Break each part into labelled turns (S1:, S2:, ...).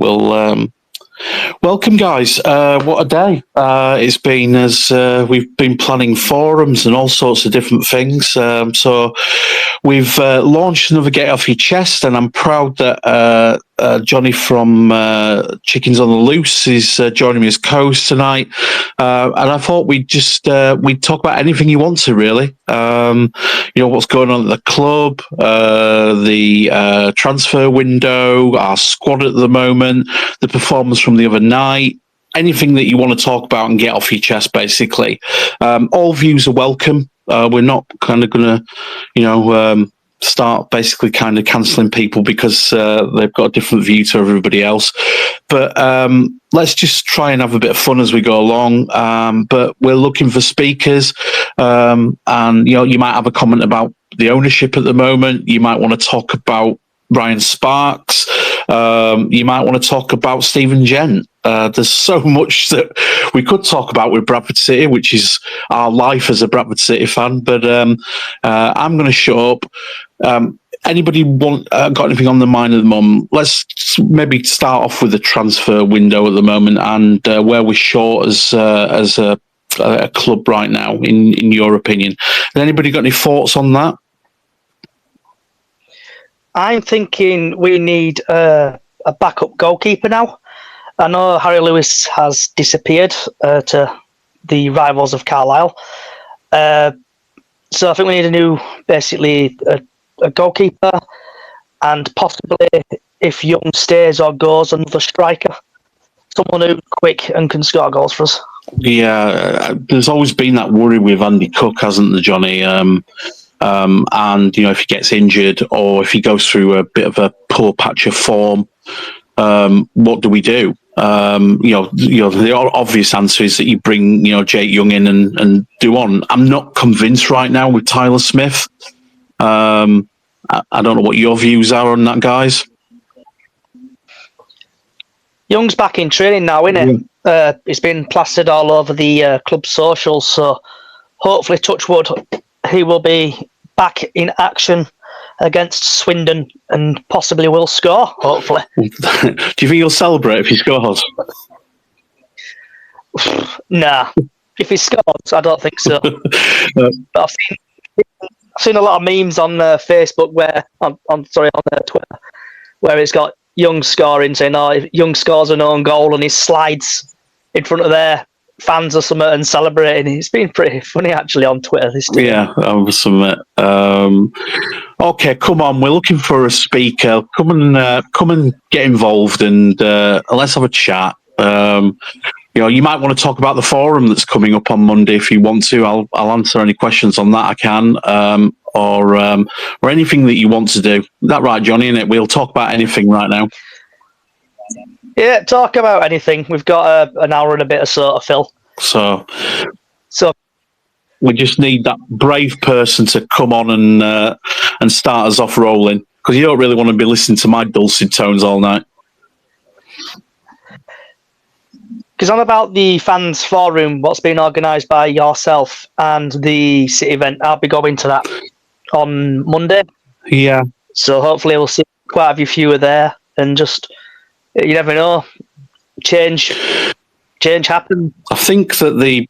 S1: we'll welcome, guys. What a day it's been, as we've been planning forums and all sorts of different things. So we've launched another Get Off Your Chest, and I'm proud that Johnny from Chickens on the Loose is joining me as co-host tonight. And I thought we'd talk about anything you want to, really. What's going on at the club, the transfer window, our squad at the moment, the performance from the other night, anything that you want to talk about and get off your chest, basically. All views are welcome. We're not kind of going to, start basically kind of cancelling people because they've got a different view to everybody else. But let's just try and have a bit of fun as we go along. But we're looking for speakers, and you might have a comment about the ownership at the moment. You might want to talk about Ryan Sparks. You might want to talk about Stephen Gent. There's so much that we could talk about with Bradford City, which is our life as a Bradford City fan. But I'm going to shut up. Anybody got anything on the mind at the moment? Let's maybe start off with the transfer window at the moment and where we're short as a club right now, in your opinion. Has anybody got any thoughts on that?
S2: I'm thinking we need a backup goalkeeper now. I know Harry Lewis has disappeared to the rivals of Carlisle. So I think we need a goalkeeper, and possibly, if Young stays or goes, another striker. Someone who's quick and can score goals for us.
S1: Yeah, there's always been that worry with Andy Cook, hasn't there, Johnny? And if he gets injured or if he goes through a bit of a poor patch of form, what do we do? The obvious answer is that you bring Jake Young in and do on. I'm not convinced right now with Tyler Smith. I don't know what your views are on that, guys.
S2: Young's back in training now, isn't it? It's been plastered all over the club socials, so hopefully, touch wood, he will be back in action against Swindon and possibly will score, hopefully.
S1: Do you think he'll celebrate if he scores?
S2: Nah. If he scores, I don't think so. But I've seen a lot of memes on Facebook on Twitter, where it's got Young scoring, saying, if Young scores an own goal and he slides in front of their fans or something and celebrating. It's been pretty funny, actually, on Twitter this day.
S1: Yeah, I must submit. Okay, come on. We're looking for a speaker. Come and get involved and let's have a chat. You might want to talk about the forum that's coming up on Monday if you want to. I'll answer any questions on that I can, or anything that you want to do. Is that right, Johnny? Innit? We'll talk about anything right now.
S2: Yeah, talk about anything. We've got an hour and a bit or so to fill.
S1: So
S2: we
S1: just need that brave person to come on and start us off rolling, because you don't really want to be listening to my dulcet tones all night.
S2: Because on about the fans forum, what's been organised by yourself and the city event, I'll be going to that on Monday.
S1: Yeah.
S2: So hopefully we'll see quite a few there, and just, you never know, change happens.
S1: I think that the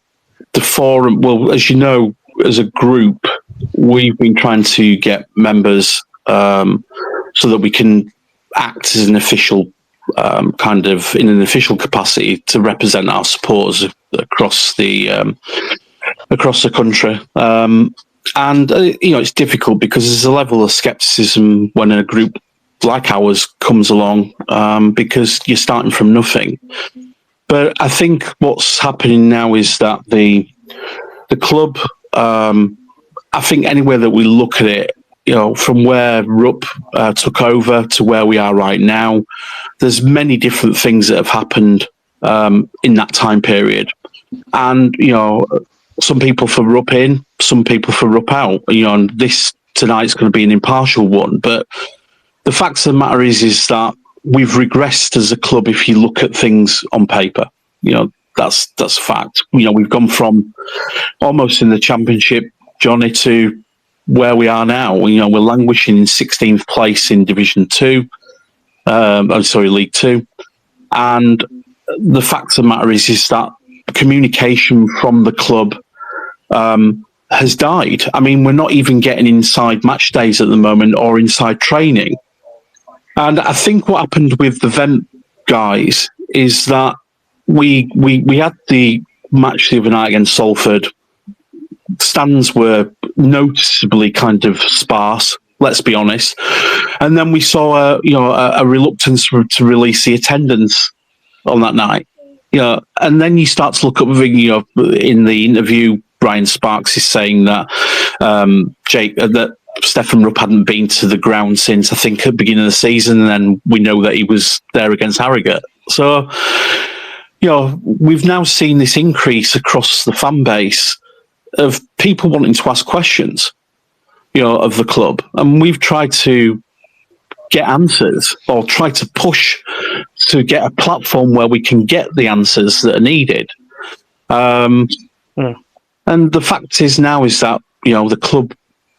S1: forum, well, as you know, as a group, we've been trying to get members so that we can act as an official in an official capacity to represent our supporters across the country. It's difficult because there's a level of scepticism when a group like ours comes along, because you're starting from nothing. But I think what's happening now is that the club, I think anywhere that we look at it, from where Rupp took over to where we are right now, there's many different things that have happened in that time period. And, some people for Rupp in, some people for Rupp out, and this tonight's going to be an impartial one. But the fact of the matter is that we've regressed as a club if you look at things on paper. That's a fact. We've gone from almost in the Championship, Johnny, to where we are now. We're languishing in 16th place in Division 2. League 2. And the fact of the matter is that communication from the club has died. I mean, we're not even getting inside match days at the moment or inside training. And I think what happened with the Vent guys is that we had the match the other night against Salford. Stands were noticeably kind of sparse, let's be honest. And then we saw a reluctance to release the attendance on that night. And then you start to look up, in the interview, Ryan Sparks is saying that that Stefan Rupp hadn't been to the ground since, I think, at the beginning of the season, and then we know that he was there against Harrogate. So, we've now seen this increase across the fan base of people wanting to ask questions, of the club. And we've tried to get answers or try to push to get a platform where we can get the answers that are needed. And the fact is now is that, the club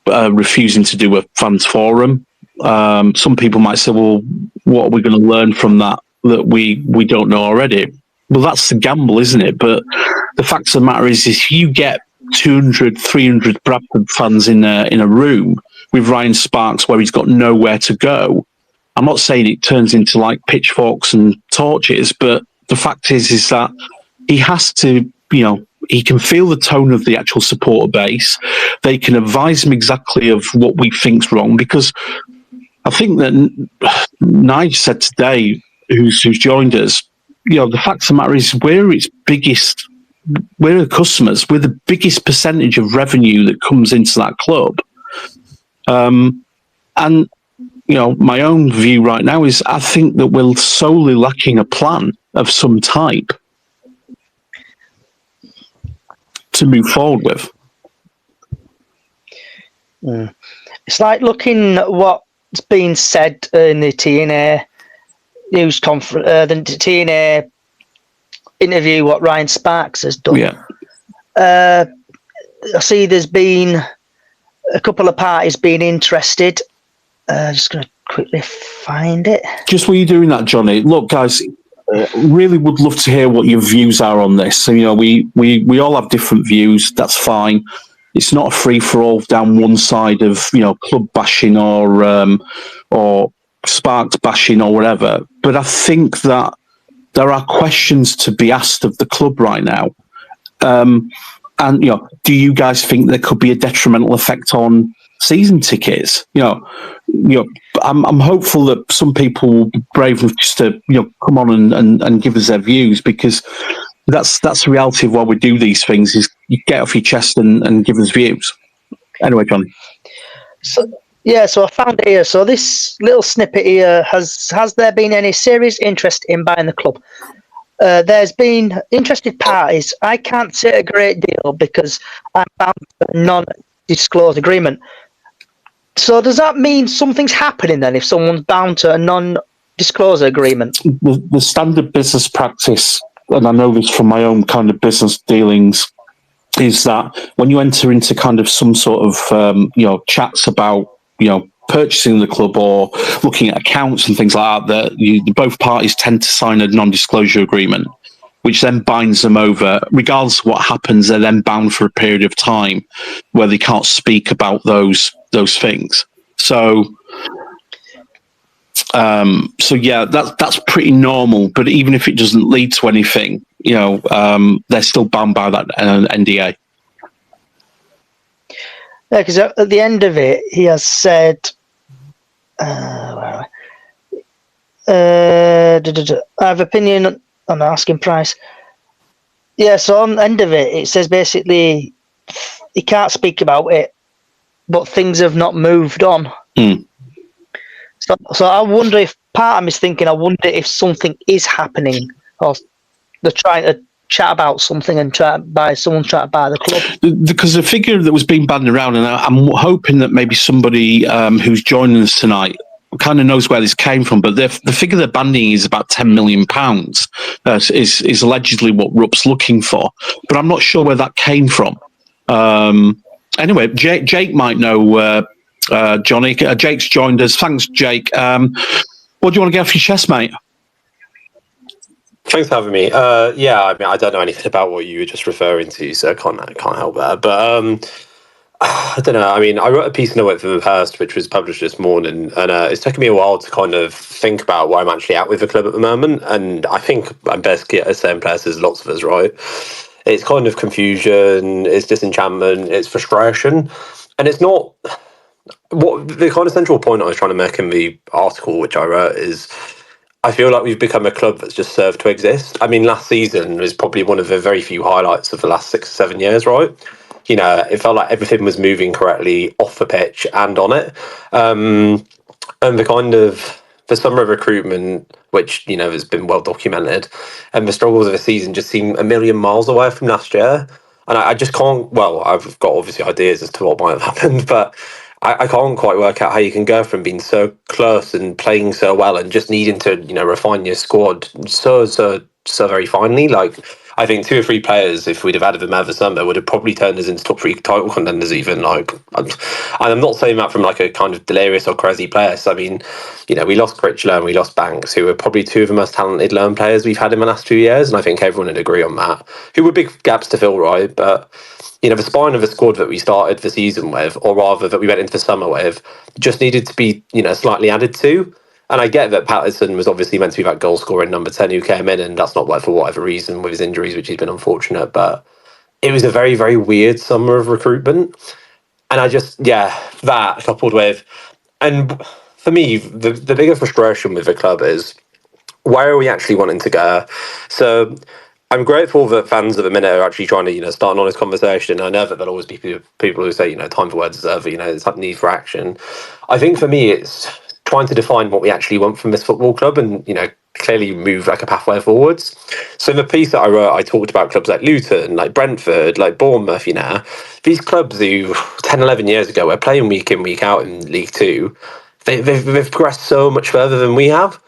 S1: refusing to do a fans forum. Some people might say, well, what are we going to learn from that we don't know already? Well, that's the gamble, isn't it? But the fact of the matter is if you get 200, 300 Bradford fans in a room with Ryan Sparks where he's got nowhere to go, I'm not saying it turns into like pitchforks and torches, but the fact is that he has to, he can feel the tone of the actual supporter base. They can advise him exactly of what we think's wrong, because I think that Nige said today, who's joined us, the fact of the matter is we're the customers, we're the biggest percentage of revenue that comes into that club. And, my own view right now is I think that we're solely lacking a plan of some type to move forward with.
S2: It's like looking at what's been said in the TNA news conference, the TNA interview, what Ryan Sparks has done.
S1: Yeah.
S2: I see there's been a couple of parties being interested. Just going to quickly find it.
S1: Just while you're doing that, Johnny, look, guys, really would love to hear what your views are on this. So, we all have different views. That's fine. It's not a free-for-all down one side of, club bashing or Sparks bashing or whatever. But I think that there are questions to be asked of the club right now. And, do you guys think there could be a detrimental effect on season tickets? I'm hopeful that some people will be brave enough just to, come on and give us their views, because that's the reality of why we do these things, is you get off your chest and give us views. Anyway, Johnny.
S2: So I found it here. So this little snippet here, has there been any serious interest in buying the club? There's been interested parties. I can't say a great deal because I'm bound to a non-disclosed agreement. So does that mean something's happening then if someone's bound to a non-disclosure agreement?
S1: The standard business practice, and I know this from my own kind of business dealings, is that when you enter into kind of some sort of, chats about, purchasing the club or looking at accounts and things like that, both parties tend to sign a non-disclosure agreement, which then binds them over. Regardless of what happens, they're then bound for a period of time where they can't speak about those things. So yeah, that's pretty normal. But even if it doesn't lead to anything, they're still bound by that NDA.
S2: Yeah, because at the end of it, he has said, where are we? I have opinion on the asking price. Yeah, so on the end of it, it says basically he can't speak about it, but things have not moved on. So I wonder if part of me is thinking, I wonder if something is happening, or they're trying to chat about something and someone trying to buy the club.
S1: Because the figure that was being bandied around, and I'm hoping that maybe somebody who's joining us tonight kind of knows where this came from, but the figure they're bandying is about £10 million, is allegedly what Rupp's looking for. But I'm not sure where that came from. Anyway, Jake might know, Johnny. Jake's joined us. Thanks, Jake. What do you want to get off your chest, mate?
S3: Thanks for having me. Yeah, I mean, I don't know anything about what you were just referring to, so I can't help that. But I don't know. I mean, I wrote a piece in the Whitford for the Past, which was published this morning, and it's taken me a while to kind of think about where I'm actually at with the club at the moment. And I think I'm basically at the same place as lots of us, right? It's kind of confusion, it's disenchantment, it's frustration, and it's not what the kind of central point I was trying to make in the article, which I wrote, is I feel like we've become a club that's just served to exist. I mean, last season was probably one of the very few highlights of the last 6 or 7 years, right? You know, it felt like everything was moving correctly off the pitch and on it. And the summer of recruitment, which, you know, has been well documented, and the struggles of the season just seem a million miles away from last year. And I just can't, well, I've got obviously ideas as to what might have happened, but I can't quite work out how you can go from being so close and playing so well and just needing to, you know, refine your squad so very finely. Like, I think 2 or 3 players, if we'd have added them over summer, would have probably turned us into top 3 title contenders. Even like, and I'm not saying that from like a kind of delirious or crazy place. I mean, you know, we lost Critchlow and we lost Banks, who were probably 2 of the most talented loan players we've had in the last 2 years, and I think everyone would agree on that. Who were big gaps to fill, right? But you know, the spine of the squad that we started the season with, or rather that we went into the summer with, just needed to be, you know, slightly added to. And I get that Patterson was obviously meant to be that goal scoring number 10 who came in, and that's not like for whatever reason with his injuries, which has been unfortunate. But it was a very, very weird summer of recruitment. And I just, yeah, that coupled with, and for me, the bigger frustration with the club is where are we actually wanting to go? So I'm grateful that fans at the minute are actually trying to, you know, start an honest conversation. I know that there'll always be people who say, you know, time for words is over, you know, there's that need for action. I think for me, it's trying to define what we actually want from this football club and, you know, clearly move like a pathway forwards. So in the piece that I wrote, I talked about clubs like Luton, like Brentford, like Bournemouth, you know, these clubs who 10, 11 years ago were playing week in, week out in League Two. They've progressed so much further than we have,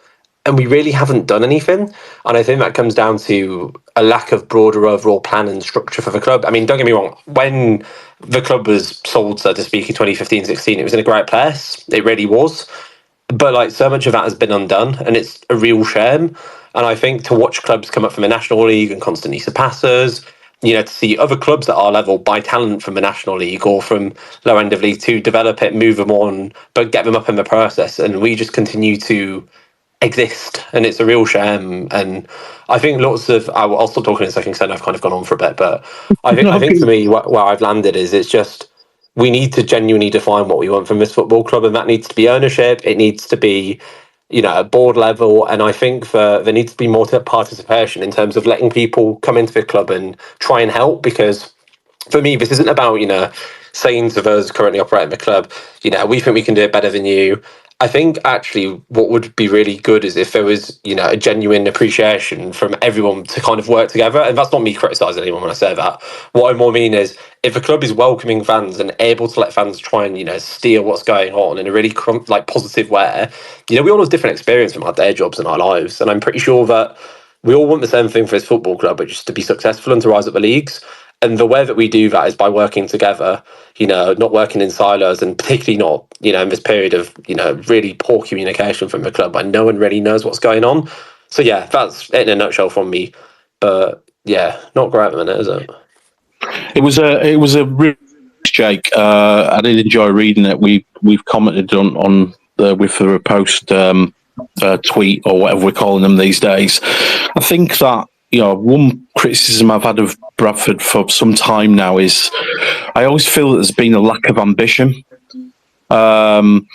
S3: and we really haven't done anything. And I think that comes down to a lack of broader overall plan and structure for the club. I mean, don't get me wrong, when the club was sold, so to speak, in 2015-16, it was in a great place. It really was. But like so much of that has been undone, and it's a real shame. And I think to watch clubs come up from the National League and constantly surpass us, you know, to see other clubs at our level buy talent from the National League or from lower end of League Two, develop it, move them on, but get them up in the process, and we just continue to exist, and it's a real shame. And I think lots of I'll stop talking in a second because I know I've kind of gone on for a bit, but I think for me where I've landed is it's just we need to genuinely define what we want from this football club, and that needs to be ownership, it needs to be, you know, at board level, and I think there needs to be more participation in terms of letting people come into the club and try and help. Because for me, this isn't about, you know, saying to those currently operating the club, you know, we think we can do it better than you. I think actually what would be really good is if there was, you know, a genuine appreciation from everyone to kind of work together. And that's not me criticising anyone when I say that. What I more mean is if a club is welcoming fans and able to let fans try and, you know, steer what's going on in a really like positive way, you know, we all have different experience from our day jobs and our lives. And I'm pretty sure that we all want the same thing for this football club, which is to be successful and to rise up the leagues. And the way that we do that is by working together, you know, not working in silos, and particularly not, you know, in this period of, you know, really poor communication from the club when no one really knows what's going on. So yeah, that's it in a nutshell from me. But yeah, not great at the minute, is it?
S1: It was a real Jake. I did enjoy reading it. We've commented on the with the post tweet or whatever we're calling them these days. I think that, you know, one criticism I've had of Bradford for some time now is I always feel that there's been a lack of ambition and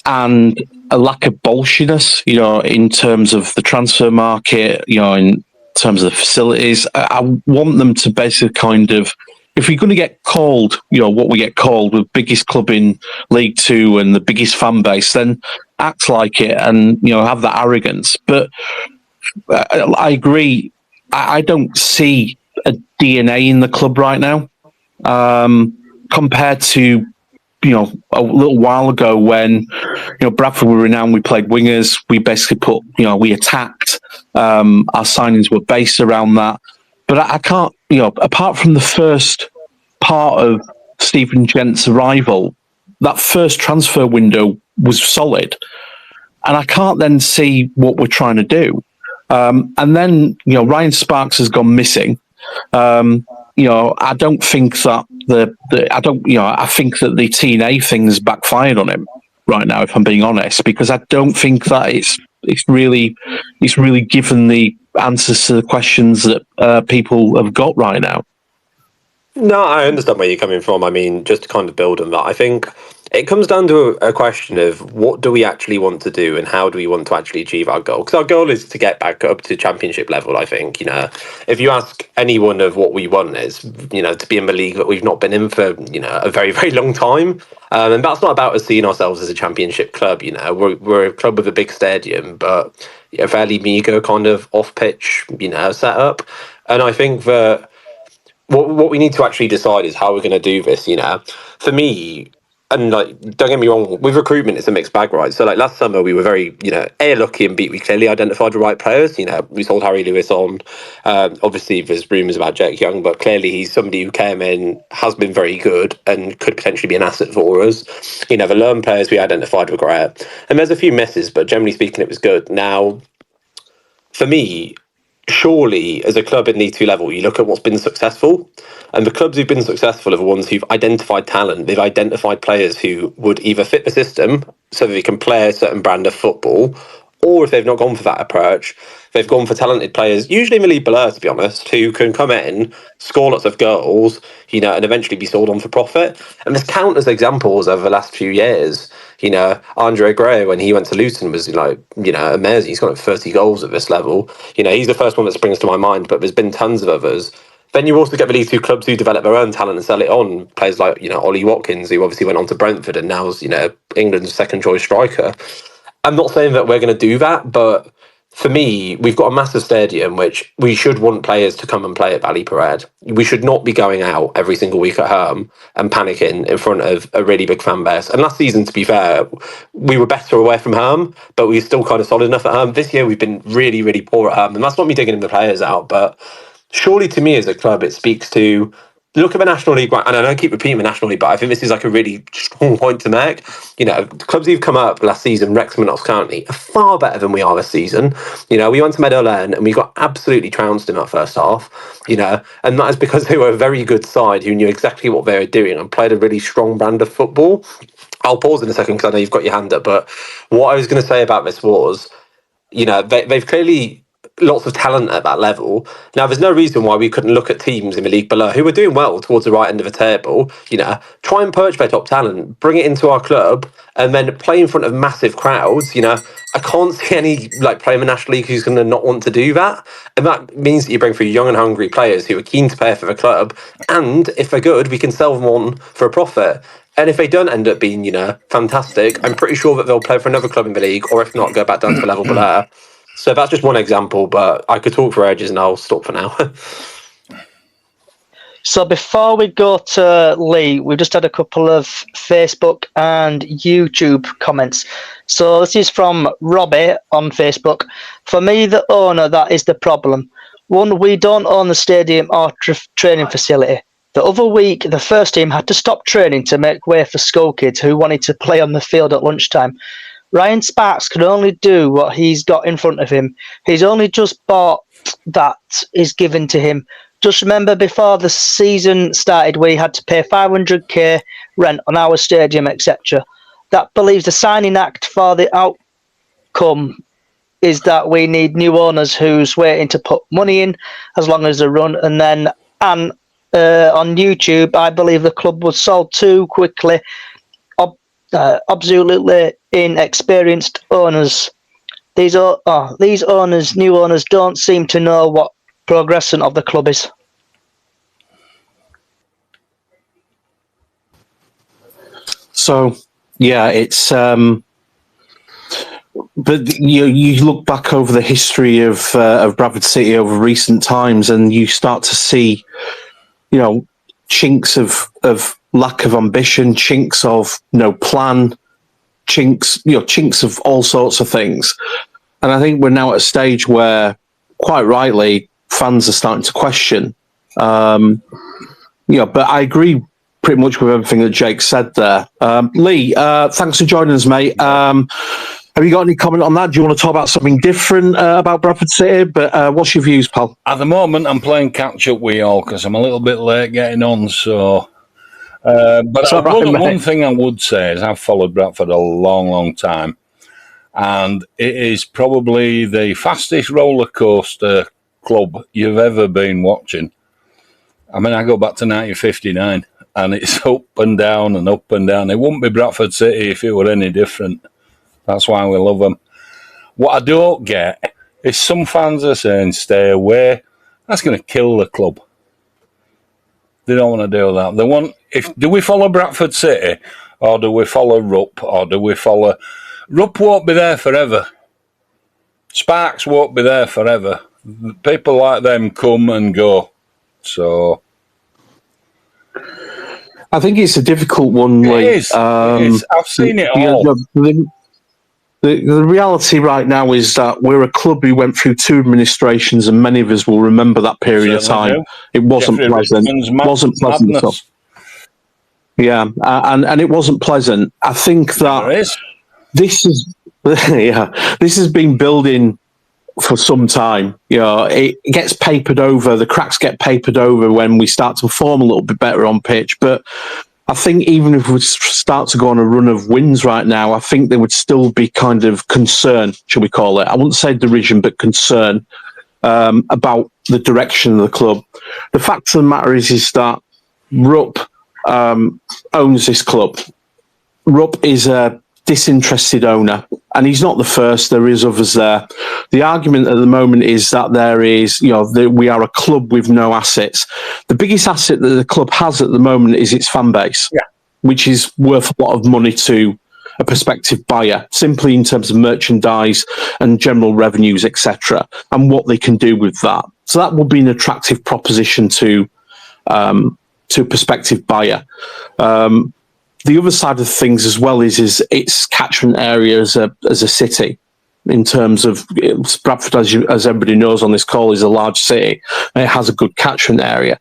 S1: a lack of bolshiness, you know, in terms of the transfer market, you know, in terms of the facilities. I want them to basically kind of, if you're going to get called, you know, what we get called the biggest club in League Two and the biggest fan base, then act like it and, you know, have that arrogance. But I agree. I don't see a DNA in the club right now compared to, you know, a little while ago when, you know, Bradford were renowned. We played wingers. We basically put, you know, we attacked. Our signings were based around that. But I can't, you know, apart from the first part of Stephen Gent's arrival, that first transfer window was solid. And I can't then see what we're trying to do. And then, Ryan Sparks has gone missing. I don't think that I think that the TNA thing's backfired on him right now, if I'm being honest, because I don't think that it's really given the answers to the questions that people have got right now.
S3: No, I understand where you're coming from. I mean, just to kind of build on that, I think it comes down to a question of what do we actually want to do and how do we want to actually achieve our goal? Because our goal is to get back up to championship level, I think. If you ask anyone of what we want is, to be in the league that we've not been in for, a very, very long time. And that's not about us seeing ourselves as a championship club. We're a club with a big stadium, but a fairly meagre kind of off-pitch, setup. And I think that what we need to actually decide is how we're going to do this. For me, and don't get me wrong, with recruitment it's a mixed bag, right? So last summer we were very lucky and we clearly identified the right players. We sold Harry Lewis on. Obviously there's rumours about Jake Young, but clearly he's somebody who came in, has been very good and could potentially be an asset for us. The loan players we identified were great, and there's a few misses, but generally speaking it was good. Now for me, surely as a club at League Two level, you look at what's been successful, and the clubs who've been successful are the ones who've identified talent. They've identified players who would either fit the system so that they can play a certain brand of football, or if they've not gone for that approach, they've gone for talented players, usually in the league below, to be honest, who can come in, score lots of goals, and eventually be sold on for profit. And there's countless examples over the last few years. Andre Gray, when he went to Luton, was amazing. He's got 30 goals at this level. He's the first one that springs to my mind, but there's been tons of others. Then you also get the League Two clubs who develop their own talent and sell it on. Players like Ollie Watkins, who obviously went on to Brentford and now's England's second choice striker. I'm not saying that we're going to do that, but for me, we've got a massive stadium which we should want players to come and play at Valley Parade. We should not be going out every single week at home and panicking in front of a really big fan base. And last season, to be fair, we were better away from home, but we were still kind of solid enough at home. This year, we've been really, really poor at home, and that's not me digging the players out, but surely to me as a club, it speaks to look at the National League, and I don't keep repeating the National League, but I think this is a really strong point to make. Clubs who've come up last season, Wrexham and Notts County, are far better than we are this season. We went to Meadow Lane and we got absolutely trounced in that first half, and that is because they were a very good side who knew exactly what they were doing and played a really strong brand of football. I'll pause in a second because I know you've got your hand up, but what I was going to say about this was, they've clearly lots of talent at that level. Now, there's no reason why we couldn't look at teams in the league below who are doing well towards the right end of the table, try and poach their top talent, bring it into our club, and then play in front of massive crowds. I can't see any player in the National League who's going to not want to do that. And that means that you bring through young and hungry players who are keen to pay for the club. And if they're good, we can sell them on for a profit. And if they don't end up being, fantastic, I'm pretty sure that they'll play for another club in the league, or if not, go back down to the level below. So that's just one example, but I could talk for ages and I'll stop for now.
S2: So before we go to Lee, we've just had a couple of Facebook and YouTube comments. So this is from Robbie on Facebook. For me, the owner, that is the problem. One, we don't own the stadium or training facility. The other week, the first team had to stop training to make way for school kids who wanted to play on the field at lunchtime. Ryan Sparks can only do what he's got in front of him. He's only just bought that is given to him. Just remember, before the season started, we had to pay 500k rent on our stadium, etc. That believes the signing act for the outcome is that we need new owners who's waiting to put money in as long as they run. And then on YouTube, I believe the club was sold too quickly. Absolutely inexperienced owners. These owners, new owners, don't seem to know what progression of the club is.
S1: So, yeah, it's. But you look back over the history of Bradford City over recent times, and you start to see, chinks of lack of ambition, chinks of no plan, chinks of all sorts of things. And I think we're now at a stage where, quite rightly, fans are starting to question. But I agree pretty much with everything that Jake said there. Lee, thanks for joining us, mate. Have you got any comment on that? Do you want to talk about something different about Bradford City? But what's your views, pal?
S4: At the moment, I'm playing catch up with you all because I'm a little bit late getting on. So, one thing I would say is I've followed Bradford a long, long time, and it is probably the fastest roller coaster club you've ever been watching. I mean, I go back to 1959, and it's up and down and up and down. It wouldn't be Bradford City if it were any different. That's why we love them. What I don't get is some fans are saying, stay away. That's going to kill the club. They don't want to do that. They want, do we follow Bradford City, or do we follow Rupp, or do we follow... Rupp won't be there forever. Sparks won't be there forever. People like them come and go. So...
S1: I think it's a difficult one, Lee.
S4: It is. I've seen it all.
S1: The reality right now is that we're a club who went through 2 administrations, and many of us will remember that period of time. It wasn't pleasant. Wasn't pleasant at all. Yeah, and it wasn't pleasant. I think that this is this has been building for some time. It gets papered over. The cracks get papered over when we start to perform a little bit better on pitch, but I think even if we start to go on a run of wins right now, I think there would still be kind of concern, shall we call it? I wouldn't say derision, but concern about the direction of the club. The fact of the matter is that Rupp owns this club. Rupp is a disinterested owner, and he's not the first. There is others there. The argument at the moment is that there is, we are a club with no assets. The biggest asset that the club has at the moment is its fan base, which is worth a lot of money to a prospective buyer, simply in terms of merchandise and general revenues, etc., and what they can do with that. So that would be an attractive proposition to a prospective buyer. The other side of things as well is its catchment area as a city, in terms of Bradford, as everybody knows on this call, is a large city and it has a good catchment area.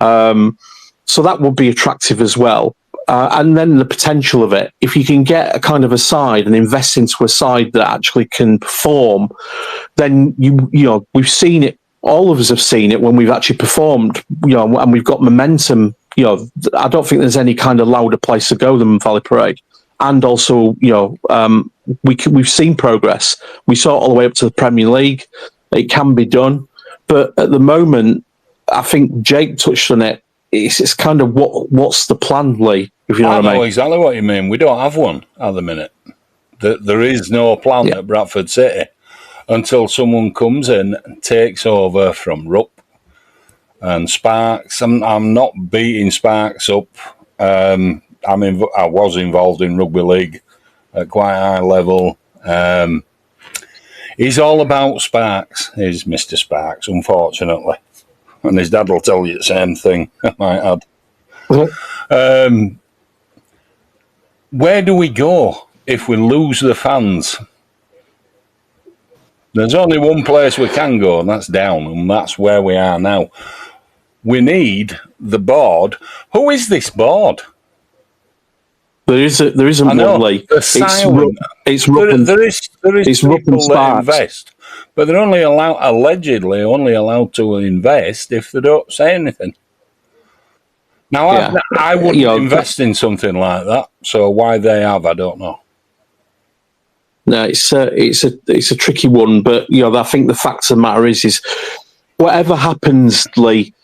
S1: So that would be attractive as well. And then the potential of it, if you can get a kind of a side and invest into a side that actually can perform, then we've seen it. All of us have seen it when we've actually performed, and we've got momentum. I don't think there's any kind of louder place to go than Valley Parade. And also, we've seen progress. We saw it all the way up to the Premier League. It can be done. But at the moment, I think Jake touched on it. It's kind of what's the plan, Lee, if you know what I mean.
S4: I know exactly what you mean. We don't have one at the minute. There is no plan at Bradford City until someone comes in and takes over from Rupp and Sparks. I'm not beating Sparks up. I was involved in rugby league at quite a high level. He's all about Sparks. He's Mr. Sparks, unfortunately. And his dad will tell you the same thing, I might add. Where do we go if we lose the fans? There's only one place we can go, and that's down, and that's where we are now. We need the board. Who is this board?
S1: There isn't one, Lee. It's Rupp and
S4: people that invest, but they're allegedly only allowed to invest if they don't say anything. Now, I wouldn't invest in something like that. So why they have, I don't know.
S1: No, it's a tricky one, but I think the fact of the matter is whatever happens, Lee,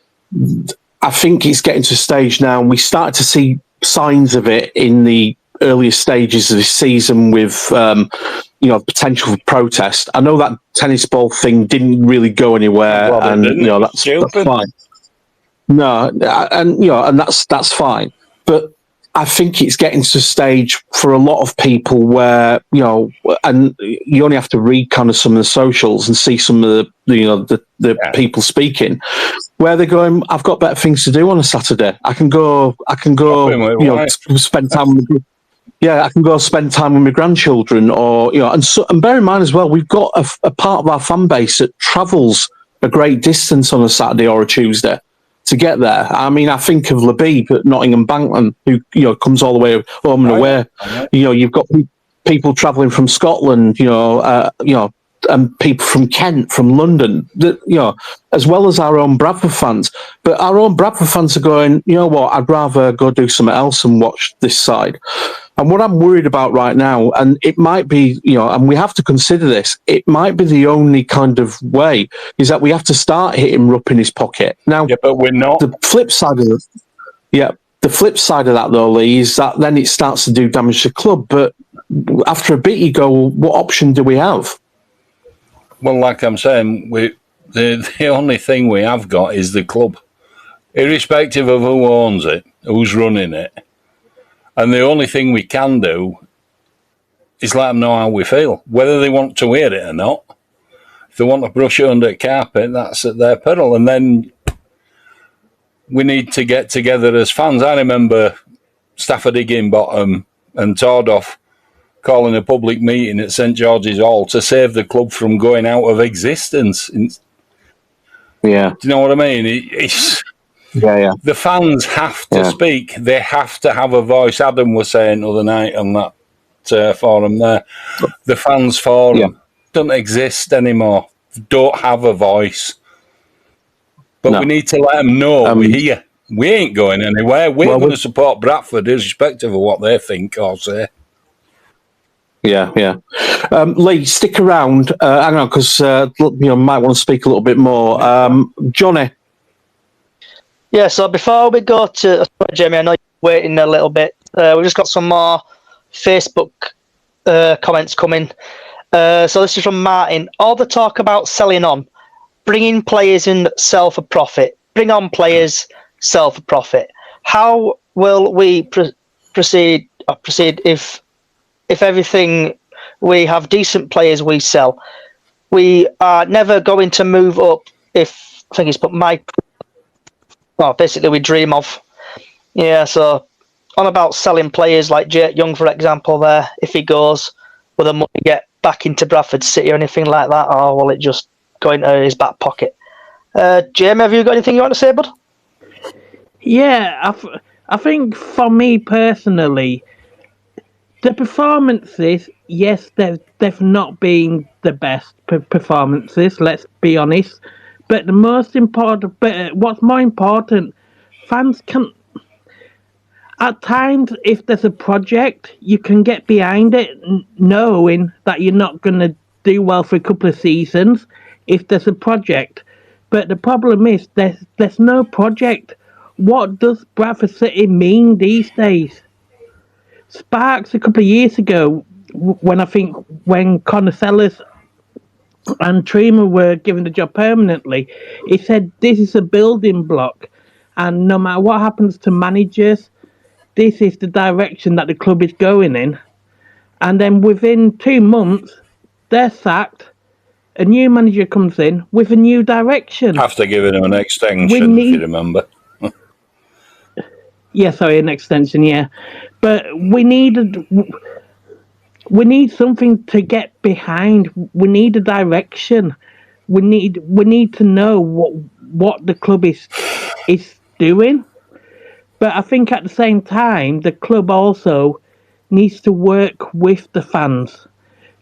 S1: I think it's getting to a stage now, and we started to see signs of it in the earlier stages of this season with potential for protest. I know that tennis ball thing didn't really go anywhere, and that's fine. No, and that's fine, but I think it's getting to a stage for a lot of people where, and you only have to read kind of some of the socials and see some of the people speaking, where they're going, I've got better things to do on a Saturday. I can go, spend time with I can go spend time with my grandchildren, and bear in mind as well, we've got a part of our fan base that travels a great distance on a Saturday or a Tuesday to get there. I mean, I think of Labib at Nottingham Bankland, who comes all the way home and away. You've got people travelling from Scotland, and people from Kent, from London, as well as our own Bradford fans. But our own Bradford fans are going, you know what, I'd rather go do something else and watch this side. And what I'm worried about right now, and it might be, and we have to consider this, it might be the only kind of way, is that we have to start hitting Rupp in his pocket. Now,
S4: Yeah, but we're not.
S1: The flip side of that, though, Lee, is that then it starts to do damage to the club. But after a bit, you go, well, what option do we have?
S4: Well, like I'm saying, the only thing we have got is the club, irrespective of who owns it, who's running it. And the only thing we can do is let them know how we feel, whether they want to hear it or not. If they want to brush it under the carpet, that's at their peril. And then we need to get together as fans. I remember Stafford Higginbottom and Tordoff calling a public meeting at St George's Hall to save the club from going out of existence.
S1: Yeah.
S4: Do you know what I mean? It's the fans have to speak. They have to have a voice. Adam was saying the other night on that forum there, the fans forum doesn't exist anymore. Don't have a voice. But we need to let them know we're here. We ain't going anywhere. We're going to support Bradford, irrespective of what they think or say.
S1: Yeah. Lee, stick around. Hang on, because might want to speak a little bit more. Johnny.
S2: Yeah. So before we go to Jamie, I know you're waiting a little bit. We've just got some more Facebook comments coming. So this is from Martin. All the talk about selling on, bringing players in, sell for profit. Bring on players, sell for profit. How will we proceed if everything, we have decent players, we sell? We are never going to move up if, I think it's put basically we dream of. Yeah, so on about selling players like Jake Young, for example, there, if he goes, will the money get back into Bradford City or anything like that, or will it just go into his back pocket? Jamie, have you got anything you want to say, bud?
S5: Yeah, I think for me personally, the performances, yes, they've not been the best performances, let's be honest. But what's more important, fans can, at times, if there's a project, you can get behind it, knowing that you're not going to do well for a couple of seasons if there's a project. But the problem is, there's no project. What does Bradford City mean these days? Sparks a couple of years ago, when Connor Sellers and Trima were given the job permanently, he said this is a building block, and no matter what happens to managers, this is the direction that the club is going in. And then within 2 months, they're sacked. A new manager comes in with a new direction.
S4: After giving him an extension, if you remember.
S5: Yeah, sorry, an extension, yeah. But we need something to get behind. We need a direction. We need to know what the club is doing. But I think at the same time, the club also needs to work with the fans.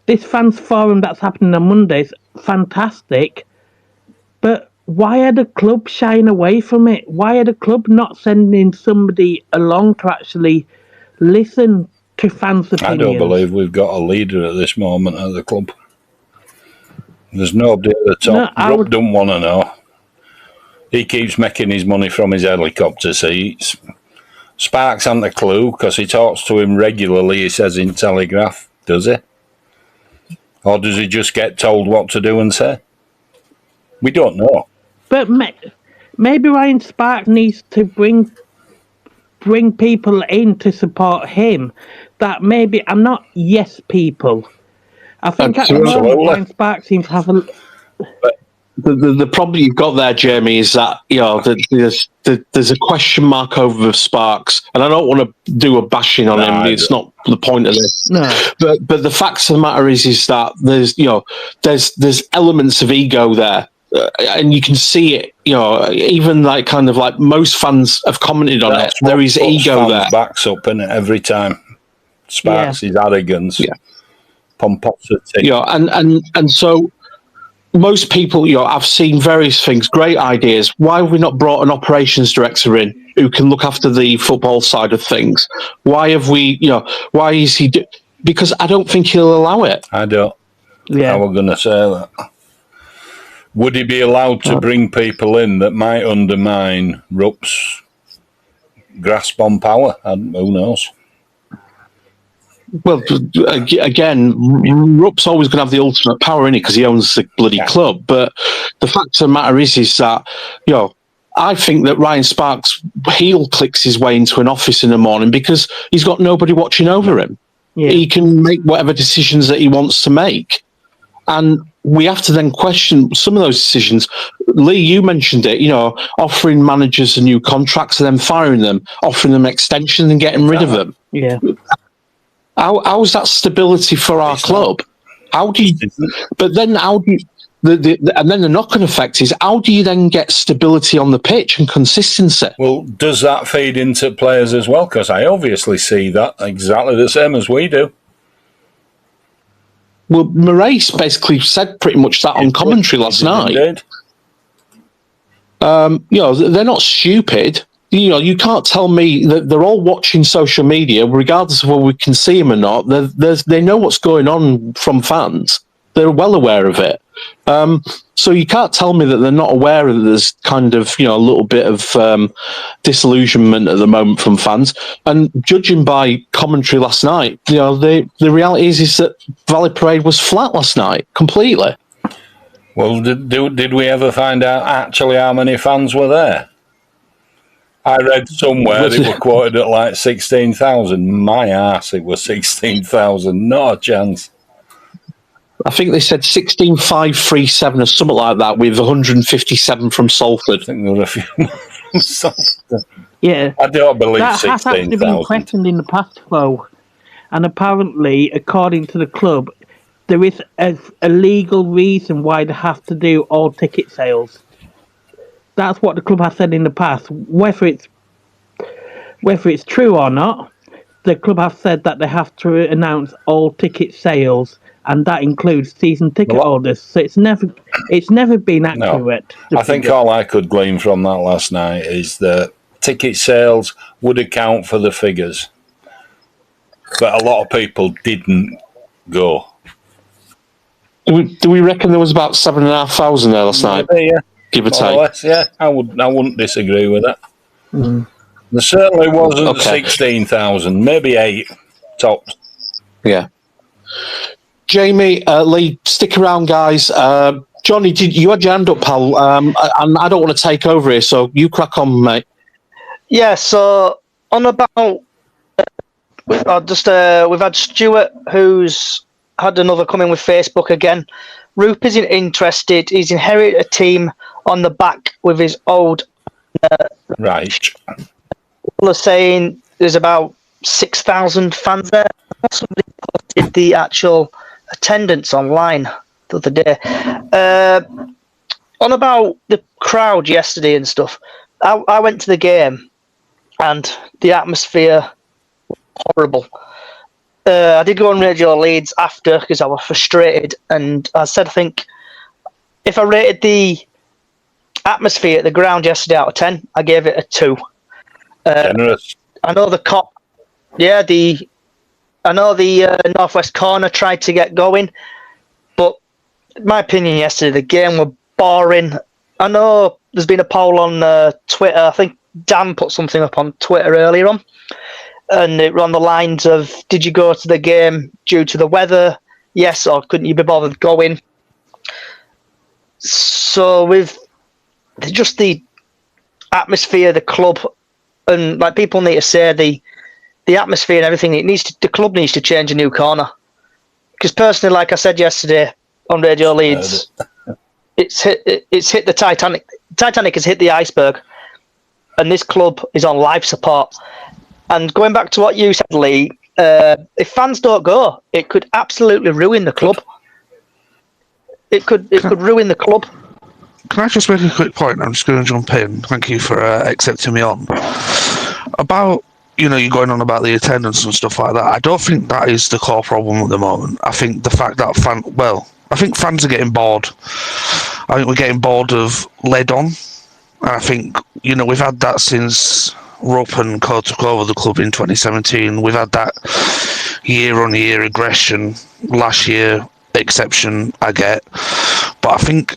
S5: This fans forum that's happening on Monday is fantastic, but why are the club shying away from it? Why are the club not sending somebody along to actually listen to fans' opinions?
S4: I don't believe we've got a leader at this moment at the club. There's nobody at the top. Rob don't want to know. He keeps making his money from his helicopter seats. Sparks hasn't a clue because he talks to him regularly, he says in Telegraph. Does he? Or does he just get told what to do and say? We don't know.
S5: But maybe Ryan Sparks needs to bring people in to support him that maybe are not yes people. I think at the moment Ryan Sparks seems to have a...
S1: The problem you've got there, Jamie, is that there's a question mark over Sparks, and I don't want to do a bashing on him. It's not the point of this.
S5: No.
S1: But the fact of the matter is that there's elements of ego there, and you can see it. Even like kind of like most fans have commented on it. There is ego there.
S4: Backs up in it every time. Sparks his arrogance.
S1: Yeah.
S4: pomposity.
S1: You know, and so most people, you know, I've seen various things, great ideas. Why have we not brought an operations director in who can look after the football side of things? Why have we, you know, why is he? Because I don't think he'll allow it.
S4: I don't.
S5: Yeah.
S4: I was going to say that. Would he be allowed to bring people in that might undermine Rupp's grasp on power? Who knows?
S1: Well, again, Rupp's always going to have the ultimate power in it because he owns the bloody club. But the fact of the matter is that, you know, I think that Ryan Sparks heel clicks his way into an office in the morning because he's got nobody watching over him.
S5: Yeah.
S1: He can make whatever decisions that he wants to make. And we have to then question some of those decisions. Lee, you mentioned it, you know, offering managers new contracts and then firing them, offering them extensions and getting rid of them.
S5: Yeah.
S1: How's that stability for our club? How do you? But then how do you? And then the knock-on effect is how do you then get stability on the pitch and consistency?
S4: Well, does that feed into players as well? Because I obviously see that exactly the same as we do.
S1: Well, Moraes basically said pretty much that on commentary last night.
S4: Indeed.
S1: You know, they're not stupid. You know, you can't tell me that they're all watching social media, regardless of whether we can see them or not. They know what's going on from fans. They're well aware of it. So you can't tell me that they're not aware that there's kind of, you know, a little bit of disillusionment at the moment from fans. And judging by commentary last night, you know, the reality is that Valley Parade was flat last night, completely.
S4: Well, did we ever find out actually how many fans were there? I read somewhere it was quoted at like 16,000. My ass, it was 16,000. Not a chance.
S1: I think they said 16,537 or something like that, with 157 from Salford.
S4: I think there were a few more from Salford.
S5: Yeah.
S4: I don't believe
S5: That has actually been
S4: 16,000.
S5: questioned in the past, though. And apparently, according to the club, there is a legal reason why they have to do all ticket sales. That's what the club has said in the past. Whether it's true or not, the club has said that they have to announce all ticket sales, and that includes season ticket holders. So it's never been accurate.
S4: No. I think all I could glean from that last night is that ticket sales would account for the figures, but a lot of people didn't go.
S1: Do we reckon there was about 7,500 there last night?
S4: Yeah.
S1: Give or
S4: More
S1: take.
S4: or less, yeah, I wouldn't disagree with that. Mm. There certainly wasn't 16,000, maybe 8 tops.
S1: Yeah. Jamie, Lee, stick around, guys. Johnny, you had your hand up, pal, and I don't want to take over here, so you crack on, mate.
S2: Yeah. So on about, we've had Stuart, who's had another come in with Facebook again. Roop isn't interested. He's inherited a team on the back with his old.
S4: Right.
S2: People are saying there's about 6,000 fans there. Somebody posted the actual attendance online the other day. On about the crowd yesterday and stuff. I went to the game and the atmosphere was horrible. I did go on Radio Leeds after because I was frustrated, and I said, I think if I rated the atmosphere at the ground yesterday out of 10, I gave it a 2.
S4: Generous.
S2: I know the cop, I know the northwest corner tried to get going, but in my opinion yesterday, the game was boring. I know there's been a poll on Twitter. I think Dan put something up on Twitter earlier on. And it was on the lines of, did you go to the game due to the weather? Yes, or couldn't you be bothered going? So with just the atmosphere, the club, and like people need to say the atmosphere and everything, the club needs to change a new corner. Because personally, like I said yesterday on Radio Leeds, it's hit the Titanic. Titanic has hit the iceberg, and this club is on life support. And going back to what you said, Lee, if fans don't go, it could absolutely ruin the club. It could ruin the club.
S6: Can I just make a quick point? I'm just going to jump in. Thank you for accepting me on. About, you're going on about the attendance and stuff like that. I don't think that is the core problem at the moment. I think the fact that I think fans are getting bored. I think we're getting bored of lead on. I think, we've had that since Rupp and Co took over the club in 2017. We've had that year-on-year aggression. Last year, exception, I get. But I think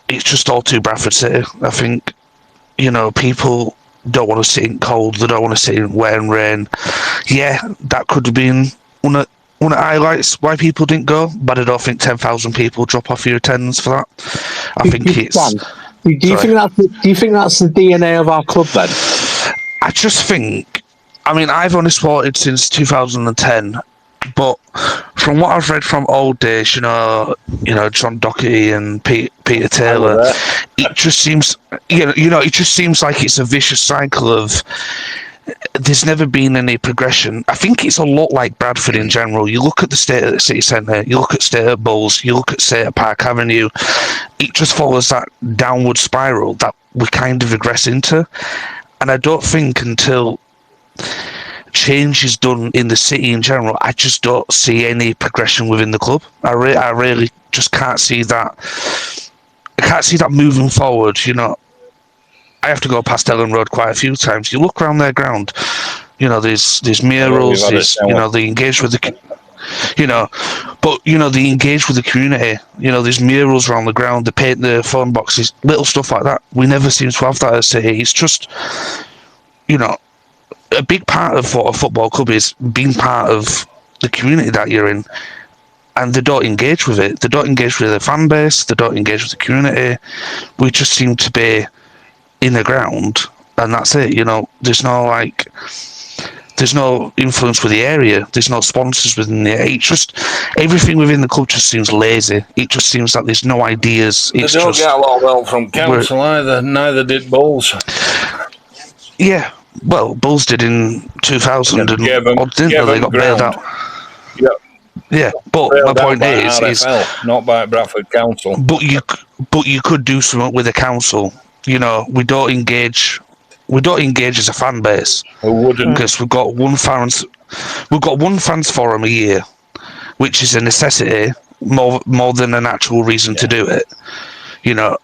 S6: it's just all too Bradford City. I think, people don't want to sit in cold. They don't want to sit in wet and rain. Yeah, that could have been one of the highlights why people didn't go, but I don't think 10,000 people drop off your attendance for that. I think it's...
S7: Do you think that's the DNA of our club then?
S6: I just think... I've only supported since 2010, but from what I've read from old days, John Docherty and Peter Taylor, it just seems, it just seems like it's a vicious cycle of there's never been any progression. I think it's a lot like Bradford in general. You look at the state of the city centre, you look at state of Bulls, you look at state of Park Avenue, it just follows that downward spiral that we kind of regress into. And I don't think until change is done in the city in general, I just don't see any progression within the club. I really just can't see that. I can't see that moving forward. I have to go past Ellen Road quite a few times. You look around their ground, there's murals, they engage with the, they engage with the community. There's murals around the ground, they paint the phone boxes, little stuff like that. We never seem to have that as a city. It's just, a big part of what a football club is being part of the community that you're in, and they don't engage with it. They don't engage with the fan base. They don't engage with the community. We just seem to be in the ground, and that's it. There's no influence with the area. There's no sponsors within the area. It's just everything within the club just seems lazy. It just seems like there's no ideas.
S4: They don't get a lot of help from council either. Neither did Bulls.
S6: Yeah. Well, Bulls did in 2000 didn't they? They got bailed out. Yeah, but my point is
S4: not by Bradford Council.
S6: But you could do something with the council. We don't engage as a fan base.
S4: Who wouldn't?
S6: Because we've got one fans forum a year, which is a necessity more than an actual reason to do it.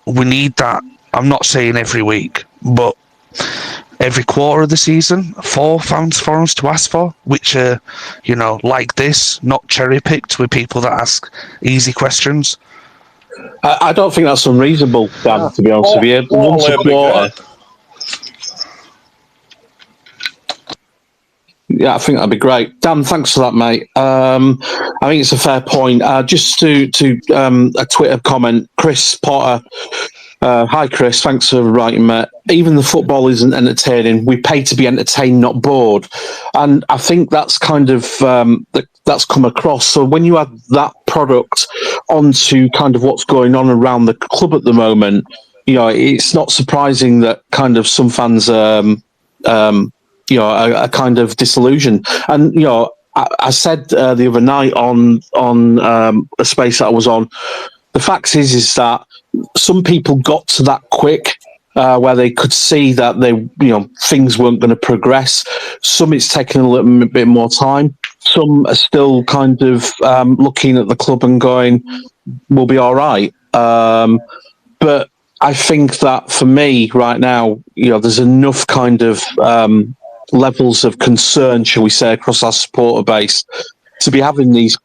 S6: We need that. I'm not saying every week, but every quarter of the season, 4 fans forums to ask for, which are, like this, not cherry-picked with people that ask easy questions.
S7: I don't think that's unreasonable, Dan, to be honest with you. Once a quarter. Yeah, I think that'd be great. Dan, thanks for that, mate. I think it's a fair point. Just to a Twitter comment, Chris Potter. Hi, Chris. Thanks for writing, mate. Even the football isn't entertaining. We pay to be entertained, not bored. And I think that's kind of that's come across. So when you add that product onto kind of what's going on around the club at the moment, it's not surprising that kind of some fans are kind of disillusioned. And I said the other night on a space that I was on, the fact is that some people got to that quick, where they could see that things weren't going to progress. Some it's taken a little bit more time. Some are still kind of looking at the club and going, "We'll be all right." But I think that for me right now, there's enough kind of levels of concern, shall we say, across our supporter base to be having these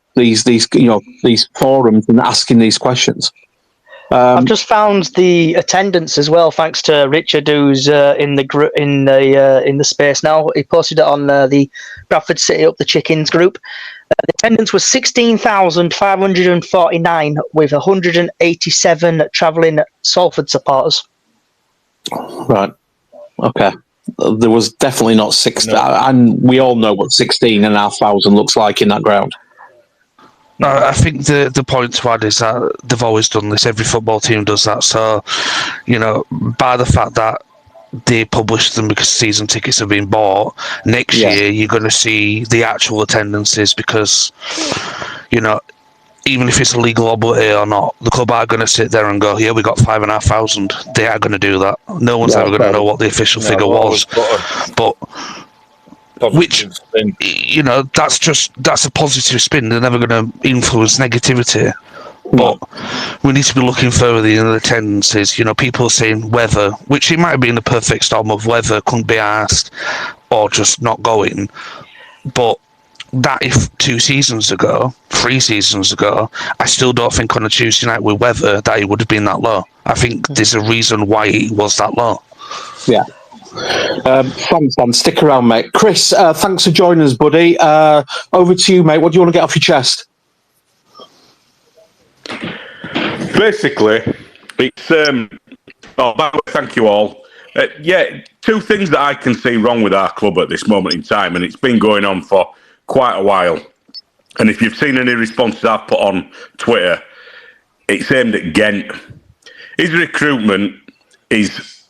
S7: forums and asking these questions.
S2: I've just found the attendance as well, thanks to Richard, who's in the space now. He posted it on the Bradford City Up the Chickens group. The attendance was 16,549, with 187 travelling Salford supporters.
S7: Right. Okay. There was definitely not 16, and we all know what 16,500 looks like in that ground.
S6: No, I think the point to add is that they've always done this. Every football team does that. So, by the fact that they publish them because season tickets have been bought, next year you're going to see the actual attendances because, even if it's a legal obligation or not, the club are going to sit there and go, yeah, we got 5,500. They are going to do that. No one's ever going to know what the official figure was. But which,
S4: spin.
S6: you know, that's a positive spin. They're never going to influence negativity. But we need to be looking further in the tendencies. You know, people are saying weather, which it might have been a perfect storm of weather, couldn't be asked, or just not going. But that if 3 seasons ago, I still don't think on a Tuesday night with weather that it would have been that low. I think there's a reason why it was that low.
S7: Yeah. Thanks, Dan. Stick around, mate. Chris, thanks for joining us, buddy. Over to you, mate. What do you want to get off your chest?
S8: Basically, it's thank you all. Yeah, 2 things that I can see wrong with our club at this moment in time, and it's been going on for quite a while. And if you've seen any responses I've put on Twitter, it's aimed at Ghent. His recruitment it's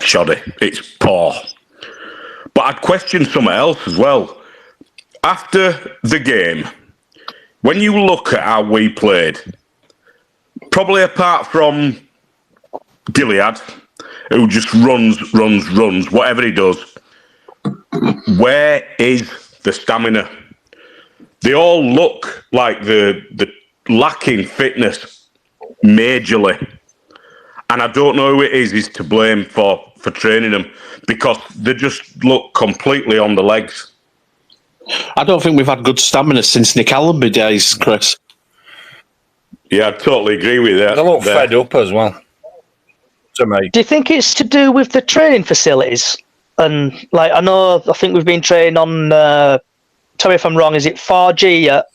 S8: shoddy. It's poor. But I'd question something else as well. After the game, when you look at how we played, probably apart from Gilead, who just runs, whatever he does, where is the stamina? They all look like the lacking fitness majorly. And I don't know who it is to blame for training them, because they just look completely on the legs.
S7: I don't think we've had good stamina since Nick Allenby days, Chris.
S8: Yeah, I totally agree with that.
S4: They look fed up as well, to me.
S2: Do you think it's to do with the training facilities? And like, I think we've been training on. Tell me if I'm wrong. Is it 4G at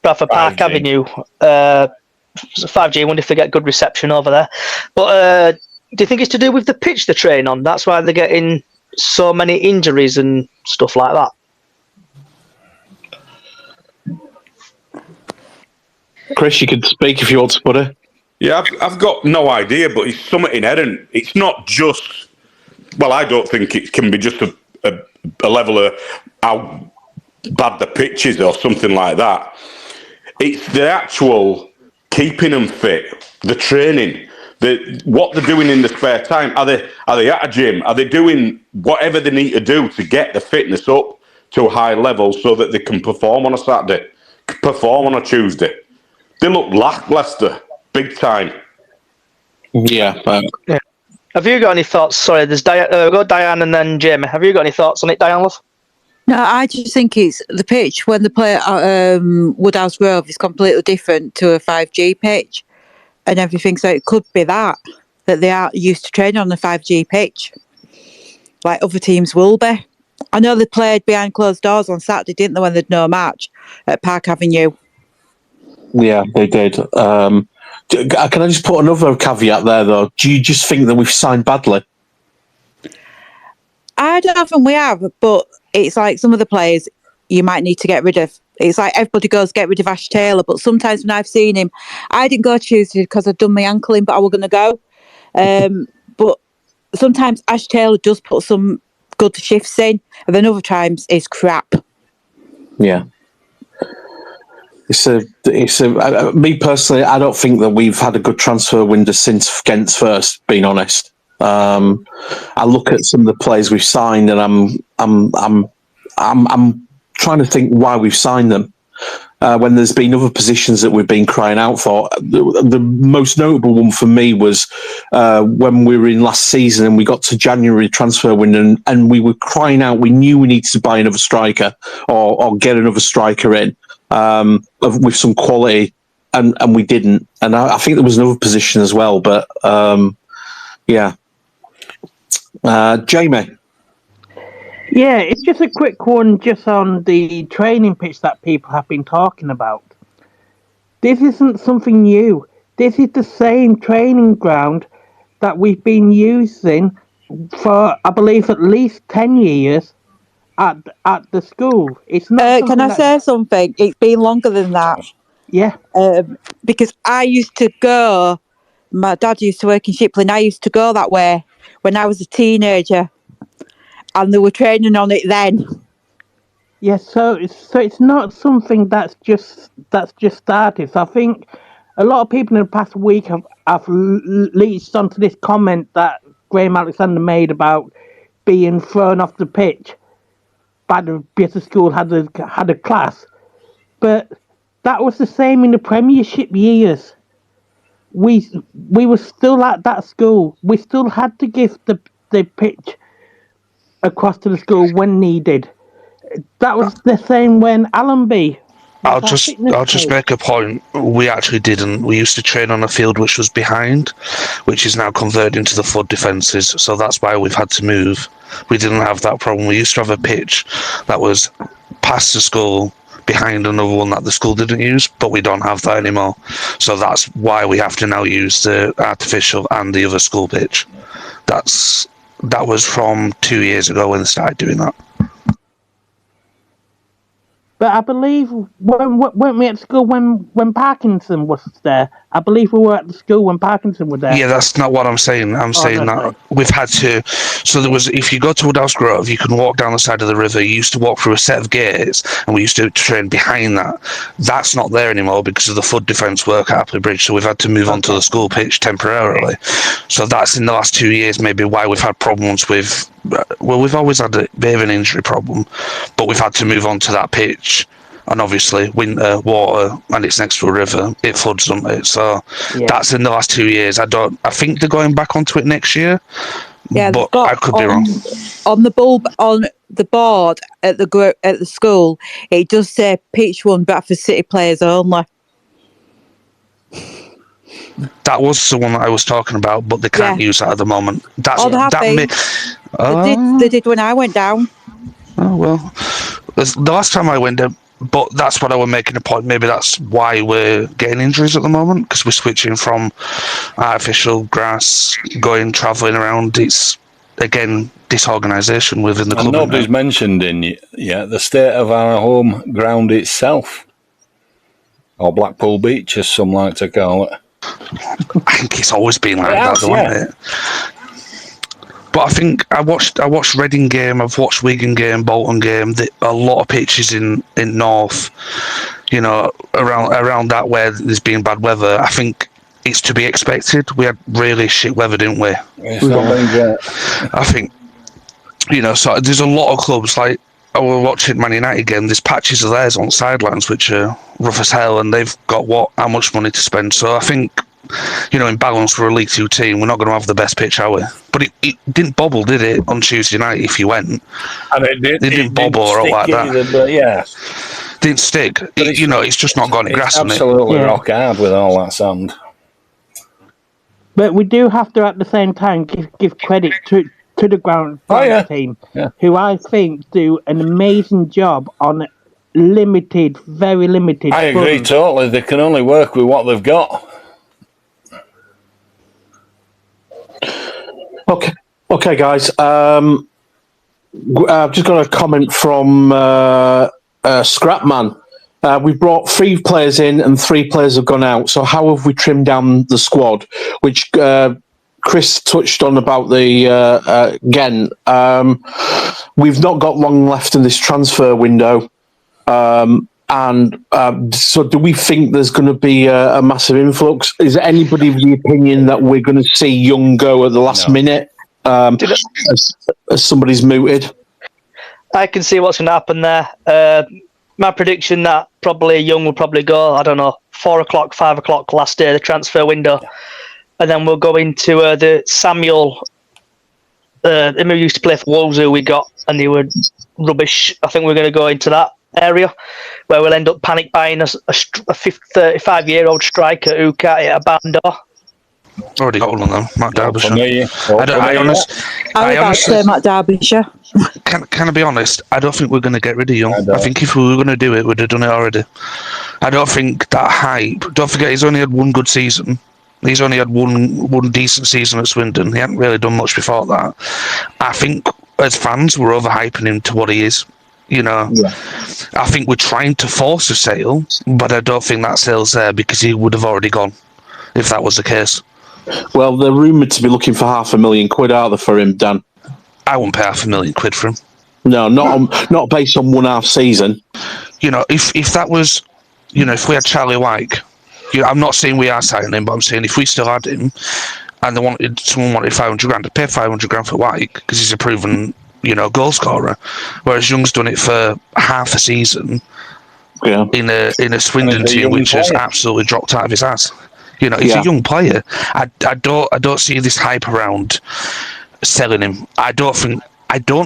S2: Bradford Park Avenue? 5G. I wonder if they get good reception over there. But do you think it's to do with the pitch they're training on? That's why they're getting so many injuries and stuff like that.
S7: Chris, you can speak if you want to, buddy.
S8: Yeah, I've got no idea, but it's something inherent. It's not just. Well, I don't think it can be just a level of how bad the pitch is or something like that. It's the actual keeping them fit, the training, what they're doing in the spare time. Are they at a gym? Are they doing whatever they need to do to get the fitness up to a high level so that they can perform on a Saturday, perform on a Tuesday? They look lackluster, big time.
S7: Yeah.
S2: Have you got any thoughts? Sorry, there's we've got Diane and then Jamie. Have you got any thoughts on it, Diane, love?
S9: No, I just think it's the pitch when they play at Woodhouse Grove is completely different to a 5G pitch and everything. So it could be that they are used to training on the 5G pitch, like other teams will be. I know they played behind closed doors on Saturday, didn't they, when there'd no match at Park Avenue?
S7: Yeah, they did. Can I just put another caveat there, though? Do you just think that we've signed badly?
S9: I don't think we have, but it's like some of the players you might need to get rid of. It's like everybody goes, get rid of Ash Taylor, but sometimes when I've seen him, I didn't go Tuesday because I'd done my ankle in, but I was going to go. But sometimes Ash Taylor does put some good shifts in, and then other times it's crap.
S7: Yeah. Me personally, I don't think that we've had a good transfer window since Ghent's first, being honest. I look at some of the players we've signed, and I'm trying to think why we've signed them. When there's been other positions that we've been crying out for. The most notable one for me was when we were in last season and we got to January transfer window and we were crying out. We knew we needed to buy another striker or get another striker in with some quality, and we didn't. And I think there was another position as well, but yeah. Jamie.
S5: Yeah, it's just a quick one just on the training pitch that people have been talking about. This isn't something new. This is the same training ground that we've been using for, I believe, at least 10 years at the school. It's not.
S9: Can I say something? It's been longer than that.
S5: Yeah.
S9: Because I used to go, my dad used to work in Shipley, and I used to go that way when I was a teenager. And they were training on it then.
S5: Yeah, so it's not something that's just started. So I think a lot of people in the past week have leached onto this comment that Graham Alexander made about being thrown off the pitch. bad because the school had a class. But that was the same in the Premiership years. We were still at that school. We still had to give the pitch across to the school when needed. That was the same when Allenby.
S6: I'll just make a point. We actually didn't. We used to train on a field which was behind, which is now converted into the flood defences. So that's why we've had to move. We didn't have that problem. We used to have a pitch that was past the school, behind another one that the school didn't use, but we don't have that anymore. So that's why we have to now use the artificial and the other school pitch. That was from 2 years ago when they started doing that.
S5: But I believe weren't we at school when Parkinson was there? I believe we were at the school when Parkinson was there.
S6: Yeah, that's not what I'm saying. I'm saying that we've had to. So there was, if you go to Woodhouse Grove, you can walk down the side of the river. You used to walk through a set of gates, and we used to train behind that. That's not there anymore because of the flood defence work at Appley Bridge. So we've had to move on to the school pitch temporarily. So that's in the last 2 years maybe why we've had problems with. Well, we've always had a bit of an injury problem, but we've had to move on to that pitch. And obviously, winter, water, and it's next to a river, it floods, doesn't it? So that's in the last 2 years. I think they're going back onto it next year.
S9: Yeah,
S6: but I could be wrong.
S9: On the bulb on the board at the school, it does say pitch 1 Bradford City players only.
S6: That was the one that I was talking about, but they can't use that at the moment. That's
S9: they did when I went down.
S6: Oh well, the last time I went down. But that's what I was making a point. Maybe that's why we're getting injuries at the moment, because we're switching from artificial grass, travelling around. It's, again, disorganisation within the club.
S4: And nobody's mentioned yet the state of our home ground itself, or Blackpool Beach, as some like to call it.
S6: I think it's always been like that, though, hasn't it? But I think I watched Reading game, I've watched Wigan game, Bolton game. A lot of pitches in North, around that where there's been bad weather. I think it's to be expected. We had really shit weather, didn't we?
S4: It's not been great.
S6: I think, so there's a lot of clubs like. I was watching Man United game. There's patches of theirs on sidelines which are rough as hell, and they've got how much money to spend. So I think. In balance for a League 2 team, we're not going to have the best pitch, are we? But it didn't bobble, did it, on Tuesday night if you went?
S4: And it
S6: didn't bobble or like that.
S4: Either, but yeah.
S6: Didn't stick. It's just not got any grass on it.
S4: Absolutely rock hard with all that sand.
S5: But we do have to, at the same time, give credit to the ground team, who I think do an amazing job on very limited
S4: I agree
S5: funds.
S4: totally. They can only work with what they've got.
S7: Okay, guys. I've just got a comment from Scrapman. We brought 3 players in and 3 players have gone out. So how have we trimmed down the squad? Which Chris touched on about the again. We've not got long left in this transfer window. So do we think there's going to be a massive influx? Is there anybody of the opinion that we're going to see Young go at the last minute as somebody's mooted?
S2: I can see what's going to happen there. My prediction that probably Young will probably go, 4 o'clock, 5 o'clock last day of the transfer window. And then we'll go into the Samuel, him who used to play for Wolves, who we got, and they were rubbish. I think we're going to go into that area where we'll end up panic buying a 35-year-old striker who can't hit a barn door.
S6: Already got one of them, Matt Derbyshire.
S9: I honestly say Matt Derbyshire.
S6: Can I be honest? I don't think we're going to get rid of Young. I think if we were going to do it, we'd have done it already. I don't think that hype. Don't forget, he's only had one good season. He's only had one decent season at Swindon. He hadn't really done much before that. I think as fans, we're overhyping him to what he is. I think we're trying to force a sale, but I don't think that sale's there because he would have already gone if that was the case.
S7: Well, they're rumoured to be looking for £500,000, are they, for him, Dan?
S6: I wouldn't pay £500,000 for him.
S7: No, not based on 1.5 season.
S6: If that was, if we had Charlie Wyke, I'm not saying we are signing him, but I'm saying if we still had him and someone wanted £500,000, I'd pay £500,000 for Wyke because he's a proven goal scorer, whereas Young's done it for half a season in a Swindon team which has absolutely dropped out of his ass. He's a young player. I don't see this hype around selling him. I don't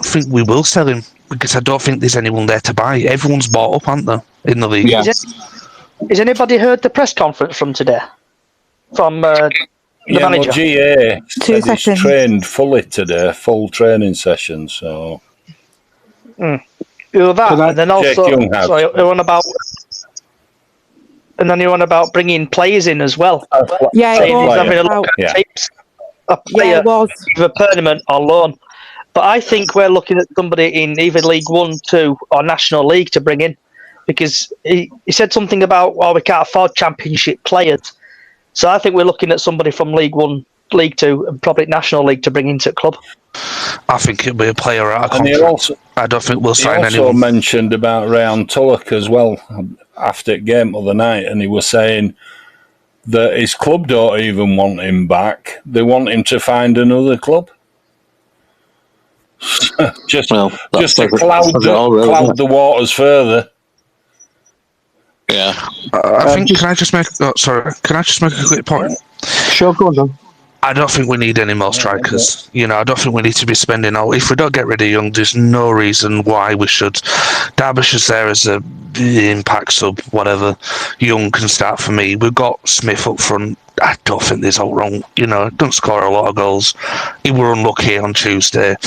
S6: think we will sell him because I don't think there's anyone there to buy. Everyone's bought up, aren't they, in the league?
S7: Yeah.
S2: Has anybody heard the press conference from today? From the manager?
S4: Well, GA
S9: 2
S4: said he's
S9: seconds.
S4: trained fully today, full training session, so...
S2: And then also,
S4: Young has.
S2: sorry, you're on about... And then you're on about bringing players in as well.
S9: Yeah,
S2: Saying he's having a
S9: about-
S2: look at
S4: Yeah.
S2: tapes. A
S9: Yeah,
S2: player,
S9: it was.
S2: either permanent or loan. But I think we're looking at somebody in either League 1, 2 or National League to bring in. Because he said something about, we can't afford Championship players. So I think we're looking at somebody from League 1, League 2 and probably National League to bring into the club.
S6: I think it'll be a player out of
S4: And
S6: contract. I don't think we'll
S4: He
S6: sign
S4: also
S6: anyone.
S4: mentioned about Ryan Tulloch as well after the game the other night, and he was saying that his club don't even want him back. They want him to find another club. just to cloud the waters further.
S7: Yeah.
S6: I think. Can I just make a quick point?
S7: Sure, go on, John.
S6: I don't think we need any more strikers. I don't think we need to be spending all. If we don't get rid of Young, there's no reason why we should. Derbyshire's there as a impact sub, whatever. Young can start for me. We've got Smith up front. I don't think there's all wrong. Don't score a lot of goals. He were unlucky on Tuesday.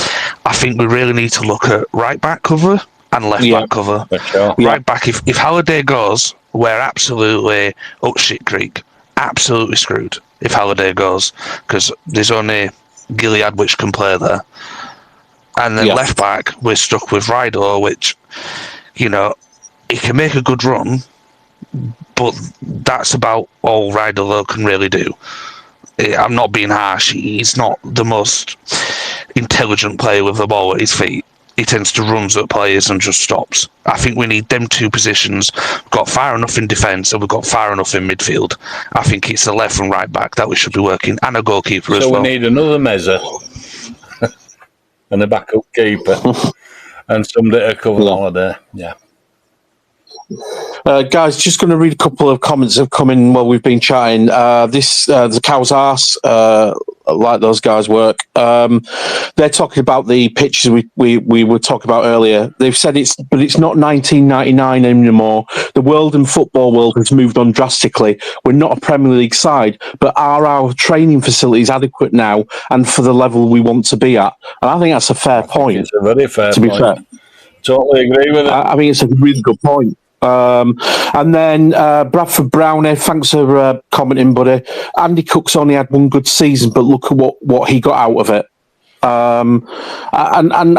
S6: I think we really need to look at right back cover and left back cover.
S4: Sure.
S6: Right back. If Halliday goes, we're absolutely up shit creek. Absolutely screwed if Halliday goes, because there's only Gilead which can play there. And then left back, we're stuck with Rido, which, he can make a good run, but that's about all Rido can really do. I'm not being harsh. He's not the most intelligent player with the ball at his feet. He tends to run at players and just stops. I think we need them two positions. We've got far enough in defence and we've got far enough in midfield. I think it's the left and right back that we should be working, and a goalkeeper as well.
S4: So we need another Mezza and a backup keeper and somebody to cover Holiday. Yeah.
S7: Guys, just going to read a couple of comments that have come in while we've been chatting. The cow's arse, like those guys work. They're talking about the pitches we were talking about earlier. They've said it's not 1999 anymore. The world and football world has moved on drastically. We're not a Premier League side, but are our training facilities adequate now and for the level we want to be at? And I think that's a fair point.
S4: It's a very fair
S7: to be
S4: point.
S7: fair.
S4: Totally agree with it.
S7: I mean, it's a really good point. And then Bradford Brownie, thanks for commenting, buddy. Andy Cook's only had one good season, but look at what he got out of it. And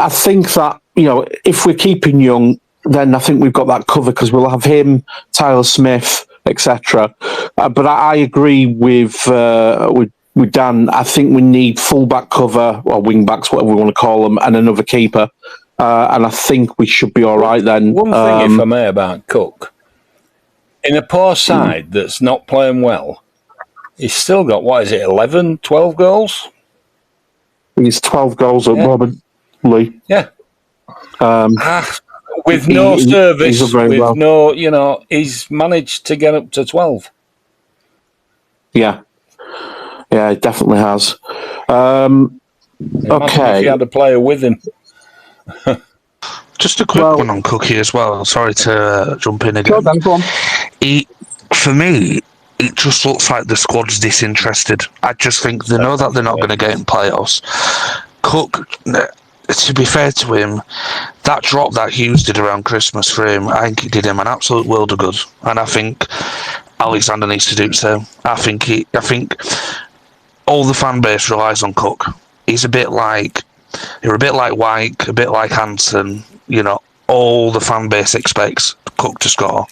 S7: I think that, if we're keeping Young, then I think we've got that covered because we'll have him, Tyler Smith, etc. But I agree with Dan. I think we need full-back cover, or wing-backs, whatever we want to call them, and another keeper. And I think we should be all right then.
S4: One thing, if I may, about Cook. In a poor side that's not playing well, he's still got, 11, 12 goals?
S7: He's 12 goals at Robert Lee.
S4: Yeah. With no service, with no, he's managed to get up to 12.
S7: Yeah. Yeah, it definitely has.
S4: Imagine if he had a player with him.
S6: Just a quick one on Cookie as well. Sorry to jump in again.
S7: Go on.
S6: For me, it just looks like the squad's disinterested. I just think they know that they're not going to get in playoffs. Cook, to be fair to him, that drop that Hughes did around Christmas for him, I think it did him an absolute world of good. And I think Alexander needs to do so. I think all the fan base relies on Cook. You're a bit like White, a bit like Hansen. All the fan base expects Cook to score,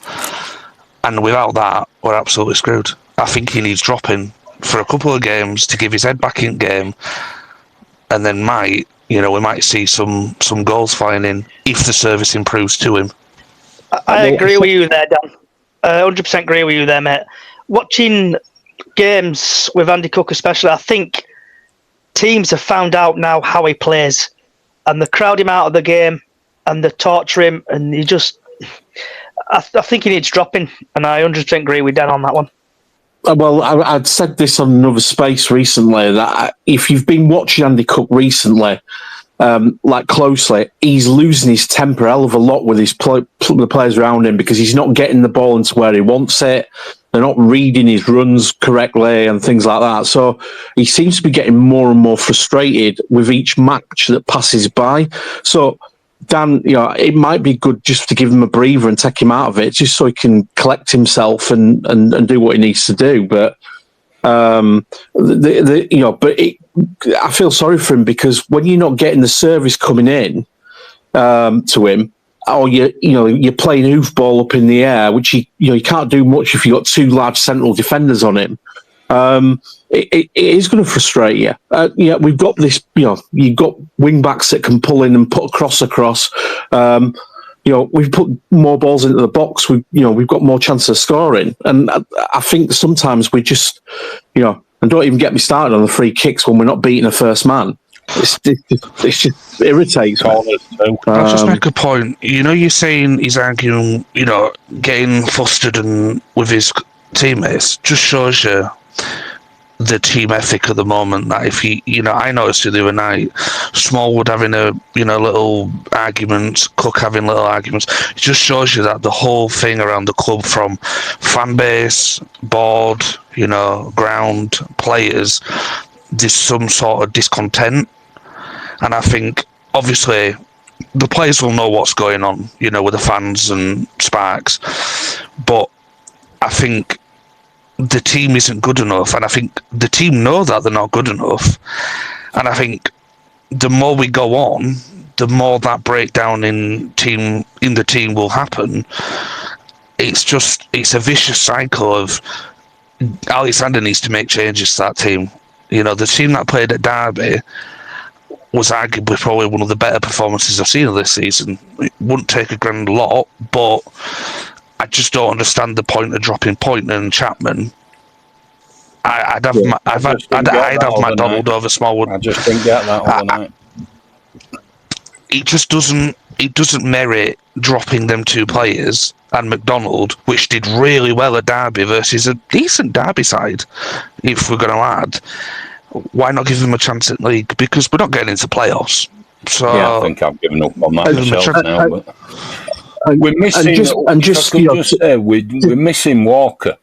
S6: and without that, we're absolutely screwed. I think he needs dropping for a couple of games to give his head back in game, and then we might see some goals flying in if the service improves to him.
S2: I agree with you there, Dan. 100% agree with you there, mate. Watching games with Andy Cook especially, I think teams have found out now how he plays. and they crowd him out of the game, and they torture him, and he just. I think he needs dropping, and I 100% agree with Dan on that one.
S7: Well, I'd said this on another space recently that if you've been watching Andy Cook recently, like closely, he's losing his temper a hell of a lot with the players around him because he's not getting the ball into where he wants it. They're not reading his runs correctly and things like that. So he seems to be getting more and more frustrated with each match that passes by. So Dan, it might be good just to give him a breather and take him out of it, just so he can collect himself and do what he needs to do. But I feel sorry for him because when you're not getting the service coming in to him, or you're playing hoofball up in the air, which you can't do much if you've got two large central defenders on him. It is going to frustrate you. We've got this. You've got wing backs that can pull in and put a cross across. We've put more balls into the box. We've got more chance of scoring. And I think sometimes we just, and don't even get me started on the free kicks when we're not beating a first man. It just irritates me.
S6: I'll just make a point. You're saying he's arguing, getting flustered and with his teammates. Just shows you the team ethic at the moment. That if I noticed it the other night, Smallwood having a little arguments, Cook having little arguments. It just shows you that the whole thing around the club, from fan base, board, ground, players, there's some sort of discontent. And I think obviously the players will know what's going on, with the fans and Sparks, but I think the team isn't good enough, and I think the team know that they're not good enough. And I think the more we go on, the more that breakdown in the team will happen. It's a vicious cycle of Alexander needs to make changes to that team. The team that played at Derby was arguably probably one of the better performances I've seen of this season. It wouldn't take a grand lot, but I just don't understand the point of dropping Point and Chapman. I'd have McDonald over Smallwood.
S4: I just didn't get that overnight.
S6: It just doesn't merit dropping them two players and McDonald, which did really well at Derby versus a decent Derby side. If we're going to add, why not give them a chance in league? Because we're not getting into playoffs. So
S4: I think I've given up on that myself now. But we're missing. We're missing Walker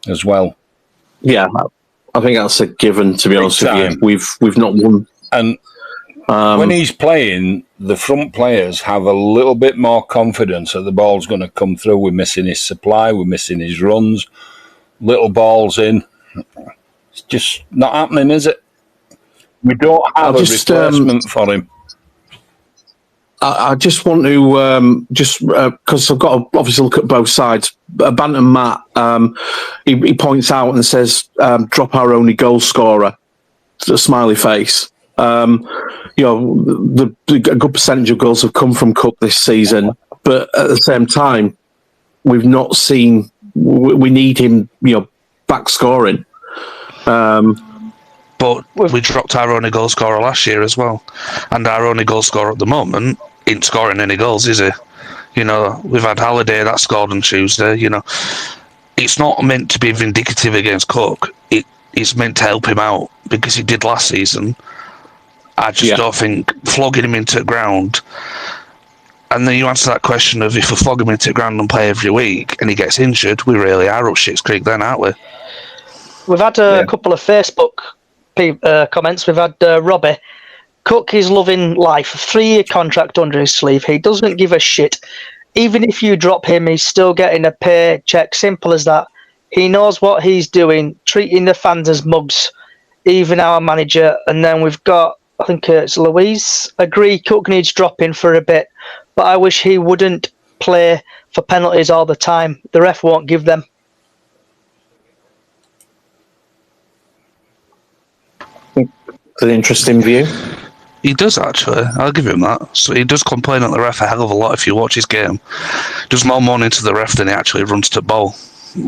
S4: as well.
S7: Yeah, I think that's a given. To be honest with you, we've not won.
S4: And when he's playing, the front players have a little bit more confidence that the ball's going to come through. We're missing his supply. We're missing his runs. Little balls in. It's just not happening, is it? We don't have a replacement for him.
S7: I just want to because I've got to obviously look at both sides. Bantam Matt, he points out and says, "Drop our only goal scorer." A smiley face. A good percentage of goals have come from Cook this season, but at the same time, we've not seen. We need him, back scoring.
S6: But we dropped our only goal scorer last year as well. And our only goal scorer at the moment ain't scoring any goals, is he? We've had Halliday that scored on Tuesday. It's not meant to be vindicative against Cook. It's meant to help him out because he did last season. I just don't think flogging him into the ground. And then you answer that question of if we flog him into the ground and play every week and he gets injured, we really are up shit's creek then, aren't we?
S2: We've had a couple of Facebook comments. We've had Robbie. Cook is loving life. 3-year contract under his sleeve. He doesn't give a shit. Even if you drop him, he's still getting a paycheck. Simple as that. He knows what he's doing, treating the fans as mugs, even our manager. And then we've got, I think it's Louise. Agree, Cook needs dropping for a bit, but I wish he wouldn't play for penalties all the time. The ref won't give them.
S7: An interesting view.
S6: He does, actually. I'll give him that. So he does complain at the ref a hell of a lot if you watch his game. Does more moaning to the ref than he actually runs to ball.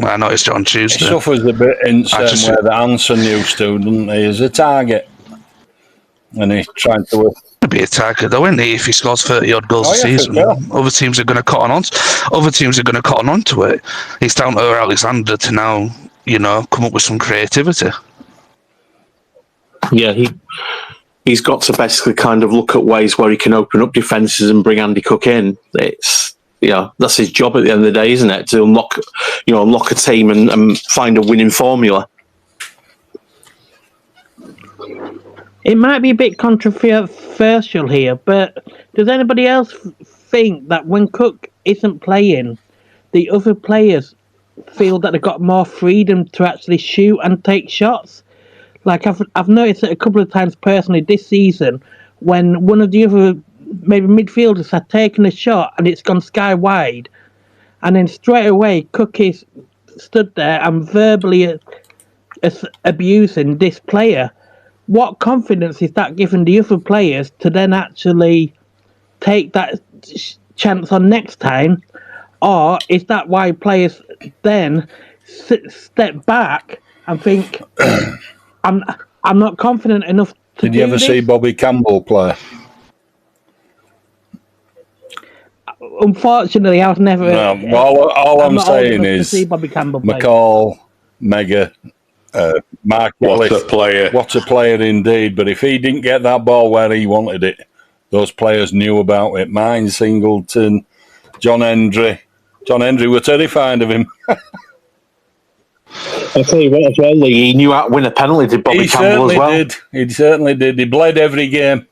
S6: I noticed it on Tuesday.
S4: He suffers a bit in the same way that Anson used to, doesn't he? As a target. And he's trying to...
S6: be a target though, isn't he? If he scores 30 odd goals a season, other teams are going to cotton on. Other teams are going to cotton onto it. It's down to Alexander to now, come up with some creativity.
S7: Yeah, he's got to basically kind of look at ways where he can open up defences and bring Andy Cook in. It's that's his job at the end of the day, isn't it? To unlock a team and find a winning formula.
S5: It might be a bit controversial here, but does anybody else think that when Cook isn't playing, the other players feel that they've got more freedom to actually shoot and take shots? Like I've noticed it a couple of times personally this season when one of the other maybe midfielders had taken a shot and it's gone sky wide, and then straight away Cook is stood there and verbally abusing this player. What confidence is that giving the other players to then actually take that chance on next time? Or is that why players then step back and think, I'm not confident enough to
S4: Did you ever see Bobby Campbell play?
S5: Unfortunately, I was never...
S4: No, all I'm saying is McCall, Mega... Mark
S8: what a player.
S4: What a player indeed. But if he didn't get that ball where he wanted it, those players knew about it. Mine, Singleton, John Hendry. John Hendry were terrified of him.
S7: I'll tell you what as well, Lee, he knew how to win a penalty, did Bobby Campbell as well?
S4: He certainly did. He bled every game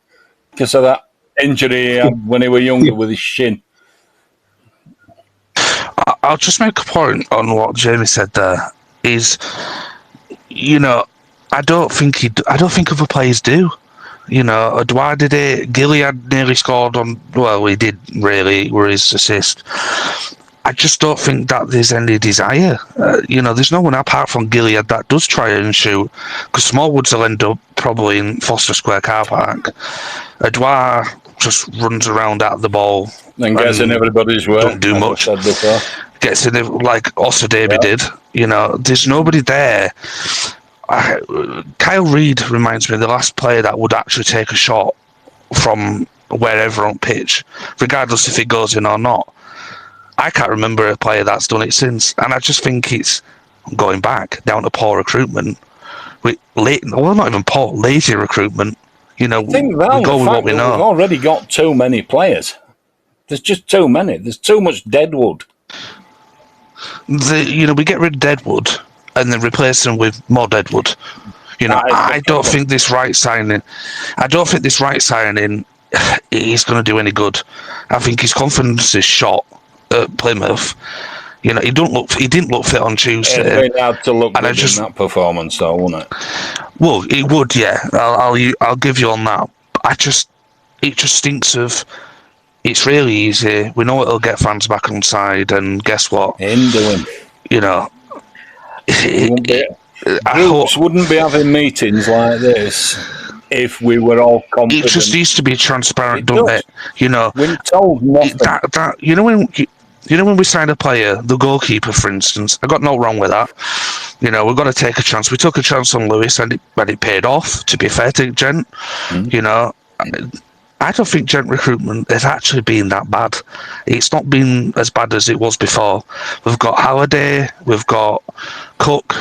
S4: because of that injury he had when he was younger with his shin.
S6: I'll just make a point on what Jamie said there. Is... I don't think other players do. Edouard did it. Gilead nearly scored on. Well, he did really. Were his assist. I just don't think that there's any desire. There's no one apart from Gilead that does try and shoot. Because Smallwoods will end up probably in Foster Square car park. Edouard just runs around at the ball
S4: and gets in everybody's way.
S6: Don't do much. Gets in like Oster Davy did. There's nobody there. Kyle Reid reminds me of the last player that would actually take a shot from wherever on pitch, regardless if it goes in or not. I can't remember a player that's done it since, and I just think it's going back down to poor recruitment. Not even poor, lazy recruitment. We go with what we know.
S4: We've already got too many players. There's just too many. There's too much deadwood.
S6: We get rid of deadwood and then replace them with more deadwood. I don't think this right signing is going to do any good. I think his confidence is shot at Plymouth. He didn't look fit on Tuesday.
S4: It'd be hard to look good in that performance, though, wouldn't it?
S6: Well, it would, yeah. I'll give you on that. It just stinks of. It's really easy. We know it'll get fans back on side, and guess what?
S4: Groups wouldn't be having meetings like this if we were all confident.
S6: It just needs to be transparent, doesn't it?
S4: We're told nothing.
S6: When we signed a player, the goalkeeper, for instance, I got no wrong with that. We've got to take a chance. We took a chance on Lewis, and it paid off. To be fair to Gent, I don't think Gent recruitment has actually been that bad. It's not been as bad as it was before. We've got Halliday, we've got Cook,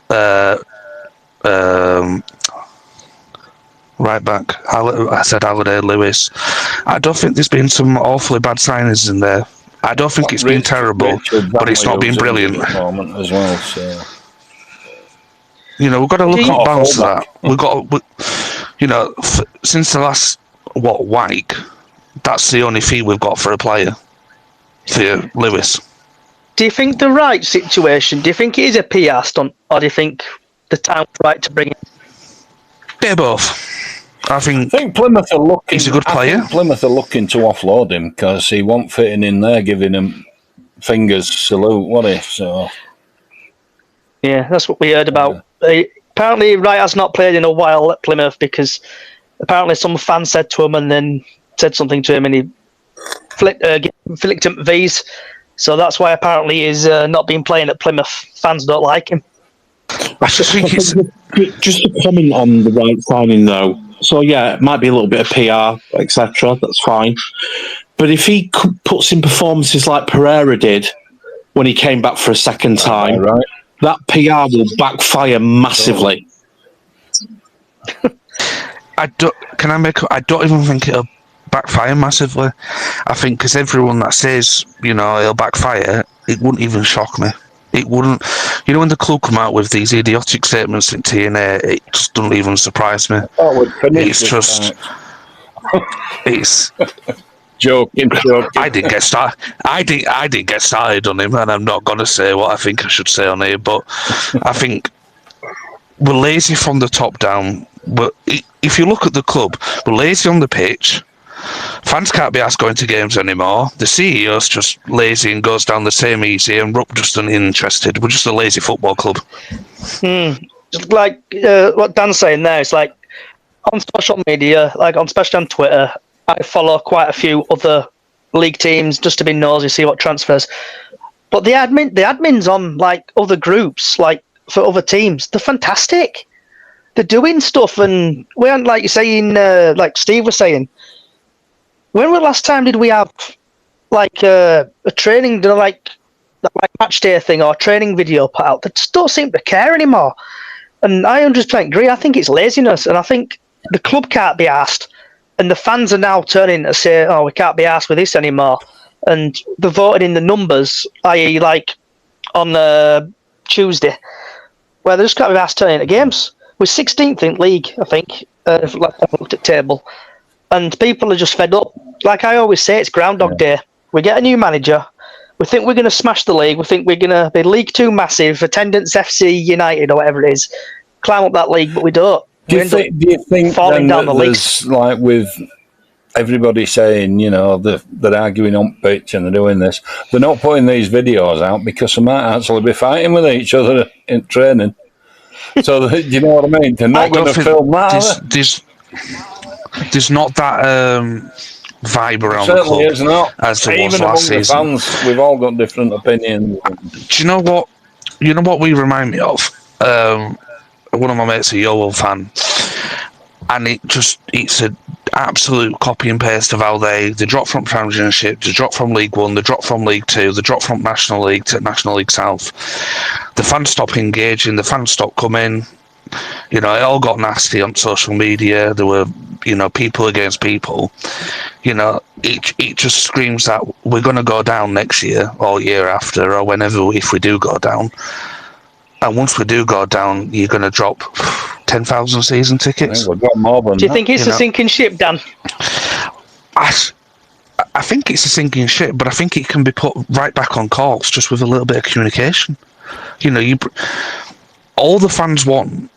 S6: right back. I said Halliday, Lewis. I don't think there's been some awfully bad signings in there. I don't think it's been terrible, but it's not been brilliant.
S4: At the moment as well, so.
S6: We've got to look at balance of that. We've got, since the last. Wyke, that's the only fee we've got for a player, for Lewis.
S2: Do you think the right situation, do you think it is a PR stunt, or do you think the time's right to bring it?
S6: They're both. I think
S4: Plymouth are looking.
S6: He's a good player.
S4: Plymouth are looking to offload him because he won't fitting in there, giving him fingers salute, what if? So.
S2: Yeah, that's what we heard about. Apparently, Wright has not played in a while at Plymouth because apparently some fan said to him and then said something to him and he flicked him V's. So that's why apparently he's not been playing at Plymouth. Fans don't like him.
S7: I just think it's just a comment on the right signing though. So yeah, it might be a little bit of PR, etc. That's fine. But if he puts in performances like Pereira did when he came back for a second time,
S4: right.
S7: that PR will backfire massively.
S6: I don't even think it'll backfire massively. I think because everyone that says, it'll backfire, it wouldn't even shock me. It wouldn't. When the club come out with these idiotic statements in TNA, it just doesn't even surprise me. It's just, it's
S4: joking.
S6: I didn't get started. I didn't get started on him, and I'm not gonna say what I think I should say on here. But I think we're lazy from the top down. But if you look at the club, we're lazy on the pitch. Fans can't be asked going to games anymore. The CEO's just lazy and goes down the same easy, and Rupp just uninterested. We're just a lazy football club.
S2: Like what Dan's saying there, it's like on social media, like especially on Twitter, I follow quite a few other league teams just to be nosy, see what transfers. But the admins on like other groups, like for other teams, they're fantastic. They're doing stuff, and we aren't like you're saying, like Steve was saying. When was the last time did we have like a training, like match day thing or a training video put out? They just don't seem to care anymore. And I 100% agree. I think it's laziness, and I think the club can't be asked, and the fans are now turning to say, "Oh, we can't be asked with this anymore." And they're voted in the numbers, i.e., like on Tuesday, where they just can't be asked turning into games. We're 16th in league, I think. If I looked at table. And people are just fed up. Like I always say, it's Groundhog Day. We get a new manager. We think we're going to smash the league. We think we're going to be League 2 massive, attendance FC United or whatever it is, climb up that league, but we don't.
S4: Do you think
S2: falling down the league?
S4: Like with everybody saying, they're arguing on pitch and they're doing this, they're not putting these videos out because they might actually be fighting with each other in training. So, you know what I mean? They're not going to film that.
S6: There's not that vibe around the club
S4: is not.
S6: as there was
S4: Even
S6: last
S4: among
S6: season.
S4: the fans, we've all got different opinions.
S6: Do you know what? You know what we remind me of? One of my mates, a Yeovil fan, and it's an absolute copy and paste of how they dropped from Championship, they dropped from League 1, they dropped from League 2, they dropped from National League to National League South. The fans stopped engaging, the fans stopped coming. It all got nasty on social media. There were, people against people. It just screams that we're going to go down next year or year after or whenever, if we do go down. And once we do go down, you're going to drop 10,000 season tickets.
S4: We've got more than
S2: Do you think it's a sinking ship, Dan?
S6: I think it's a sinking ship, but I think it can be put right back on course just with a little bit of communication. All the fans want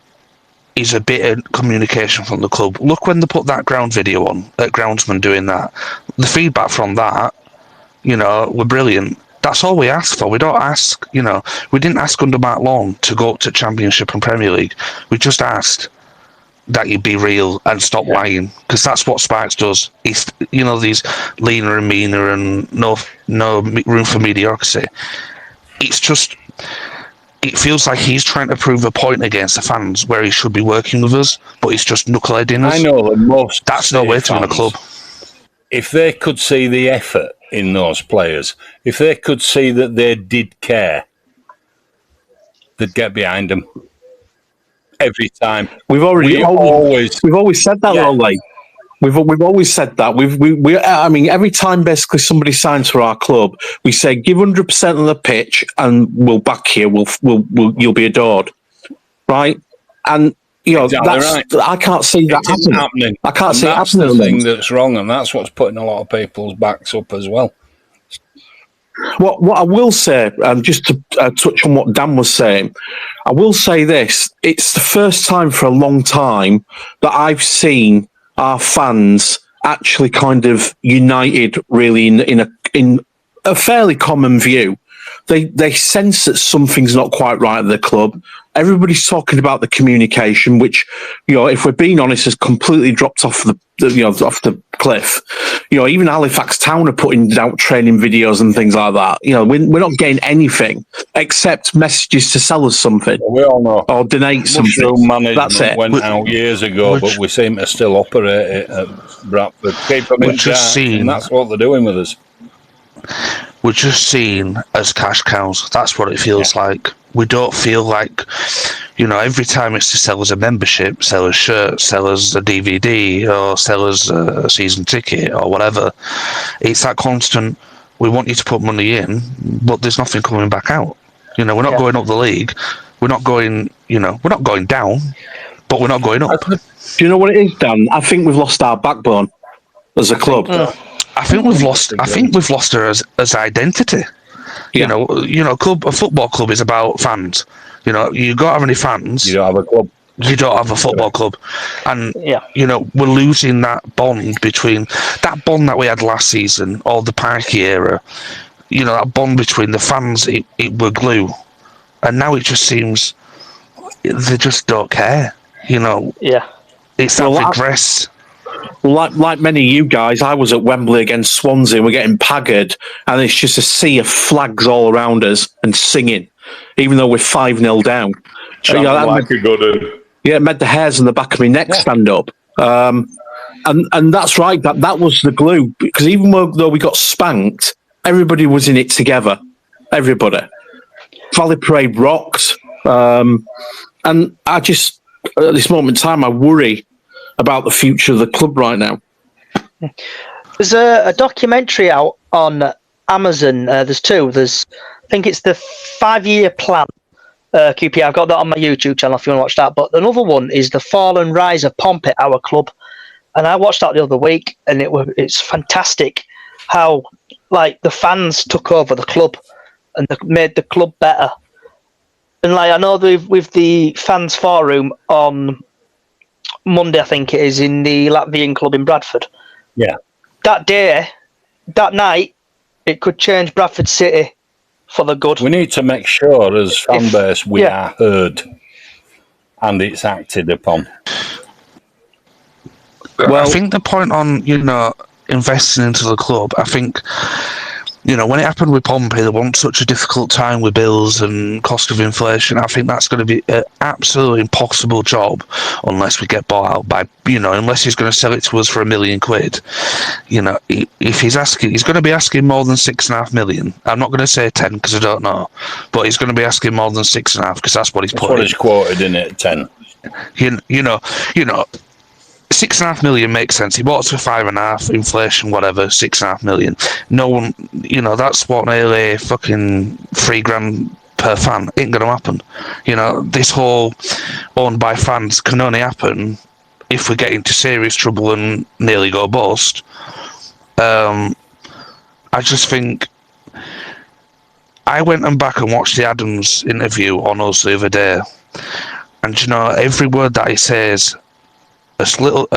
S6: is a bit of communication from the club. Look when they put that ground video on, at Groundsman doing that. The feedback from that, were brilliant. That's all we asked for. We don't ask, we didn't ask under Mark Long to go up to Championship and Premier League. We just asked that you be real and stop lying, because that's what Sparks does. He's, these leaner and meaner and no room for mediocrity. It's just, it feels like he's trying to prove a point against the fans where he should be working with us, but he's just knuckleheading us.
S4: I know that most.
S6: That's no way to win a club.
S4: If they could see the effort in those players, if they could see that they did care, they'd get behind them every time.
S7: We've always said that, though, like. We've always said that. I mean, every time basically somebody signs for our club, we say give 100% on the pitch and we'll back you. You'll be adored, right? And
S4: Exactly
S7: that's
S4: right.
S7: I can't see that happening. I can't see it
S4: that's
S7: happening.
S4: The thing that's wrong, and that's what's putting a lot of people's backs up as well.
S7: What I will say, just to touch on what Dan was saying, I will say this: it's the first time for a long time that I've seen our fans actually kind of united, really in a fairly common view. They sense that something's not quite right at the club. Everybody's talking about the communication, which, if we're being honest, has completely dropped off off the cliff. Even Halifax Town are putting out training videos and things like that. We're not getting anything except messages to sell us something.
S4: We all know.
S7: Or donate something.
S4: Mushroom management
S7: That's it.
S4: went out years ago, but we seem to still operate it at Bradford. Keep them in charge, and that's what they're doing with us.
S6: We're just seen as cash cows. That's what it feels like. We don't feel like, every time it's to sell us a membership, sell us shirts, sell us a DVD, or sell us a season ticket, or whatever. It's that constant, we want you to put money in, but there's nothing coming back out. We're not going up the league. We're not going, we're not going down, but we're not going up.
S7: Do you know what it is, Dan? I think we've lost our backbone as a club.
S6: I think we've lost her as identity.
S7: Yeah.
S6: A football club is about fans. You got to have any fans.
S4: You don't have a club.
S6: You don't have a football club. And, we're losing that bond that we had last season, or the Parky era. That bond between the fans, it were glue. And now it just seems they just don't care. It's that regress.
S7: Like many of you guys, I was at Wembley against Swansea. We're getting paggered, and it's just a sea of flags all around us and singing, even though we're 5-0 down. It made the hairs on the back of my neck stand up. And that's right. That was the glue, because even though we got spanked, everybody was in it together. Everybody. Valley Parade rocked, and I just at this moment in time I worry about the future of the club right now.
S2: There's a documentary out on Amazon. There's two. I think it's the 5-year plan. QP, I've got that on my YouTube channel if you want to watch that. But another one is the fall and rise of Pompey, our club. And I watched that the other week, and it's fantastic how the fans took over the club and made the club better. And I know with the fans forum on Monday, I think it is, in the Latvian club in Bradford.
S4: Yeah.
S2: That night, it could change Bradford City for the good.
S4: We need to make sure as fan base we are heard and it's acted upon.
S6: Well, I think the point on, investing into the club, I think, when it happened with Pompey, they want such a difficult time with bills and cost of inflation. I think that's going to be an absolutely impossible job unless we get bought out by, unless he's going to sell it to us for £1 million. If he's going to be asking more than 6.5 million. I'm not going to say 10 because I don't know, but he's going to be asking more than 6.5 because that's what he's put.
S4: What he's quoted in it, 10.
S6: 6.5 million makes sense. He bought it for 5.5, inflation, whatever, 6.5 million. No one, that's what nearly fucking £3,000 per fan. Ain't gonna happen. This whole owned by fans can only happen if we get into serious trouble and nearly go bust. I just think I went back and watched the Adams interview on us the other day, and every word that he says. A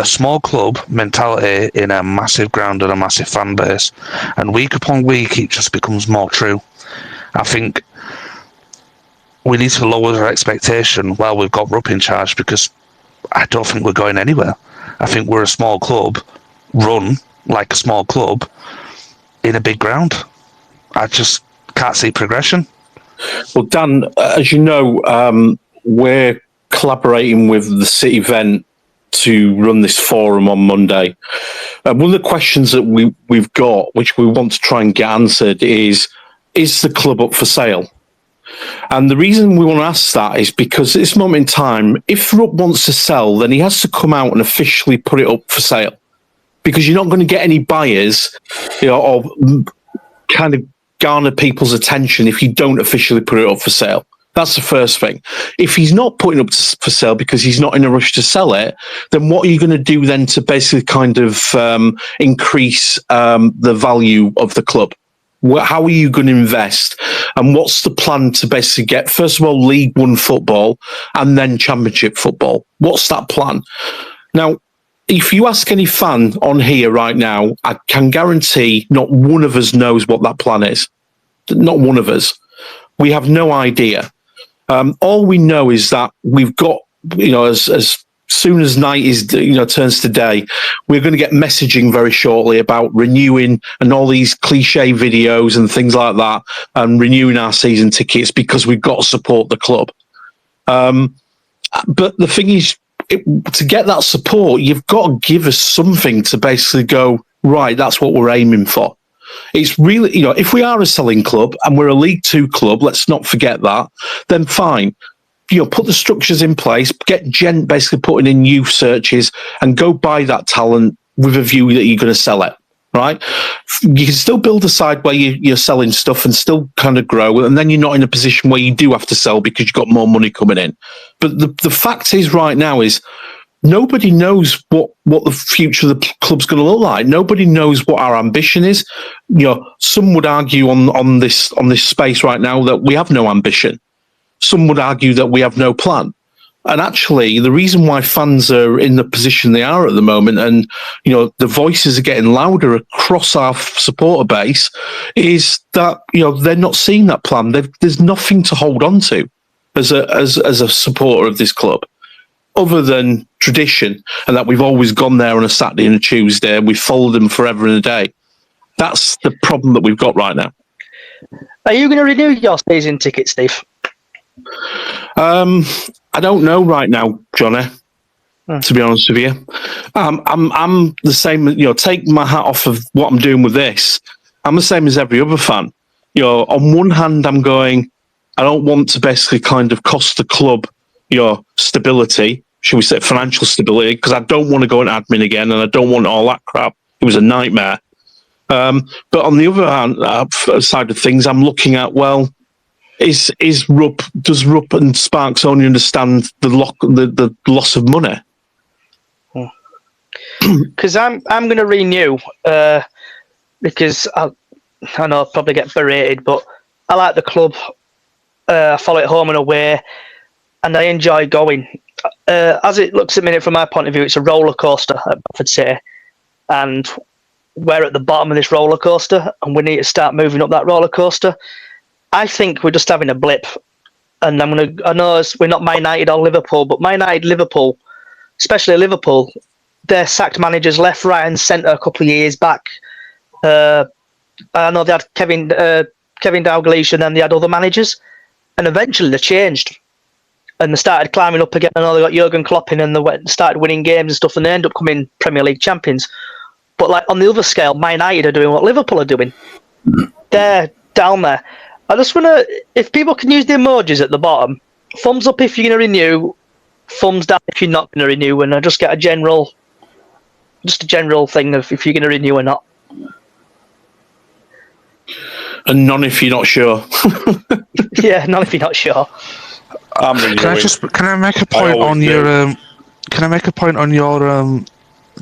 S6: small club mentality in a massive ground and a massive fan base, and week upon week it just becomes more true. I think we need to lower our expectation while we've got Rupp in charge, because I don't think we're going anywhere. I think we're a small club run like a small club in a big ground. I just can't see progression.
S7: Well, Dan, as you know, we're collaborating with the City Event to run this forum on Monday. One of the questions that we've got, which we want to try and get answered, is the club up for sale? And the reason we want to ask that is because at this moment in time, if Rupp wants to sell, then he has to come out and officially put it up for sale, because you're not going to get any buyers, or kind of garner people's attention if you don't officially put it up for sale. That's the first thing. If he's not putting up for sale because he's not in a rush to sell it, then what are you going to do then to basically kind of increase the value of the club? How are you going to invest? And what's the plan to basically get, first of all, League One football and then Championship football? What's that plan? Now, if you ask any fan on here right now, I can guarantee not one of us knows what that plan is. Not one of us. We have no idea. All we know is that we've got, as soon as night is, turns to day, we're going to get messaging very shortly about renewing and all these cliche videos and things like that, and renewing our season tickets because we've got to support the club. But the thing is, to get that support, you've got to give us something to basically go, right, that's what we're aiming for. It's really, if we are a selling club and we're a League Two club, let's not forget that, then fine. Put the structures in place, get Gent basically putting in youth searches and go buy that talent with a view that you're going to sell it, right? You can still build a side where you're selling stuff and still kind of grow, and then you're not in a position where you do have to sell because you've got more money coming in. But the fact is right now is nobody knows what the future of the club's going to look like. Nobody knows what our ambition is. Some would argue on this space right now that we have no ambition. Some would argue that we have no plan. And actually, the reason why fans are in the position they are at the moment, and the voices are getting louder across our supporter base, is that they're not seeing that plan. There's nothing to hold on to as a supporter of this club, other than tradition, and that we've always gone there on a Saturday and a Tuesday, and we've followed them forever and a day. That's the problem that we've got right now.
S2: Are you going to renew your season ticket, Steve?
S7: I don't know right now, Johnny. To be honest with you, I'm the same. Take my hat off of what I'm doing with this. I'm the same as every other fan. On one hand, I'm going, I don't want to basically kind of cost the club stability, should we say financial stability, because I don't want to go into admin again, and I don't want all that crap. It was a nightmare. But on the other hand, side of things, I'm looking at, well, does Rupp and Sparks only understand the loss of money?
S2: Because I'm going to renew because I know I'll probably get berated, but I like the club. I follow it home and away, and I enjoy going. As it looks at me from my point of view, it's a roller coaster at Bradford City, and we're at the bottom of this roller coaster, and we need to start moving up that roller coaster. I think we're just having a blip, and I know we're not Man United or Liverpool, but Man United, Liverpool, especially Liverpool, they sacked managers left, right, and centre a couple of years back. I know they had Kevin Dalglish, and then they had other managers, and eventually they changed, and they started climbing up again. I know they got Jurgen Klopp in, and they started winning games and stuff, and they ended up coming Premier League champions. But like on the other scale, Man United are doing what Liverpool are doing. They're down there. I just want to, if people can use the emojis at the bottom, thumbs up if you're going to renew, thumbs down if you're not going to renew, and I just get a general thing of if you're going to renew or not.
S7: And none if you're not sure.
S2: Yeah, none if you're not sure.
S8: I'm renewing.
S6: Can I make a point on your? Can I make a point on your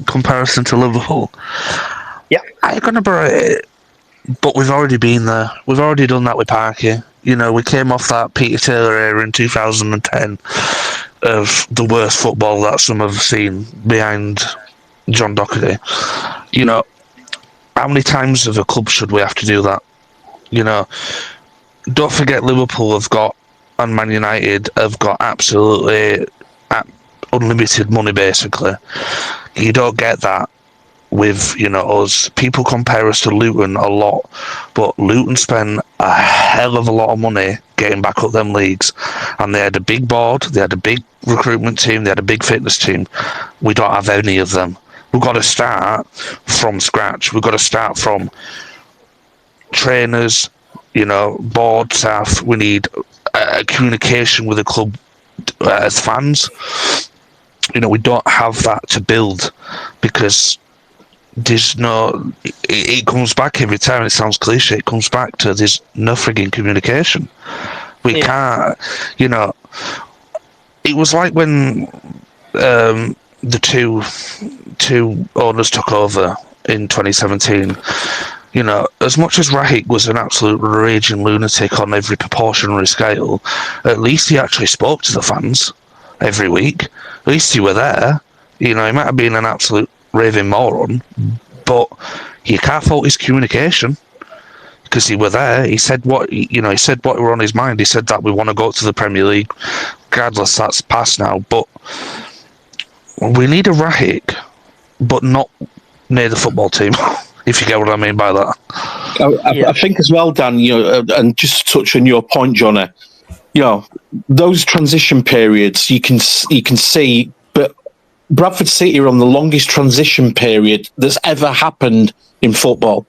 S6: comparison to Liverpool?
S2: Yeah,
S6: I'm gonna berate it, but we've already been there. We've already done that with Parky. We came off that Peter Taylor era in 2010 of the worst football that some have seen behind John Doherty. How many times as a club should we have to do that? Don't forget Liverpool have got, and Man United have got absolutely unlimited money, basically. You don't get that with, us. People compare us to Luton a lot, but Luton spent a hell of a lot of money getting back up them leagues, and they had a big board, they had a big recruitment team, they had a big fitness team. We don't have any of them. We've got to start from scratch. We've got to start from trainers, board staff. We need communication with the club as fans. We don't have that to build because there's no. It comes back every time. It sounds cliche. It comes back to there's no frigging communication. We can't. It was like when the two owners took over in 2017. As much as Rahik was an absolute raging lunatic on every proportionary scale, at least he actually spoke to the fans every week. At least he were there. He might have been an absolute raving moron, but you can't fault his communication because he were there. He said what he said what were on his mind. He said that we want to go to the Premier League, regardless that's past now. But we need a Rahik, but not near the football team, if you get what I mean by that.
S7: I think as well, Dan, and just to touch on your point, Johnny, those transition periods you can see, but Bradford City are on the longest transition period that's ever happened in football.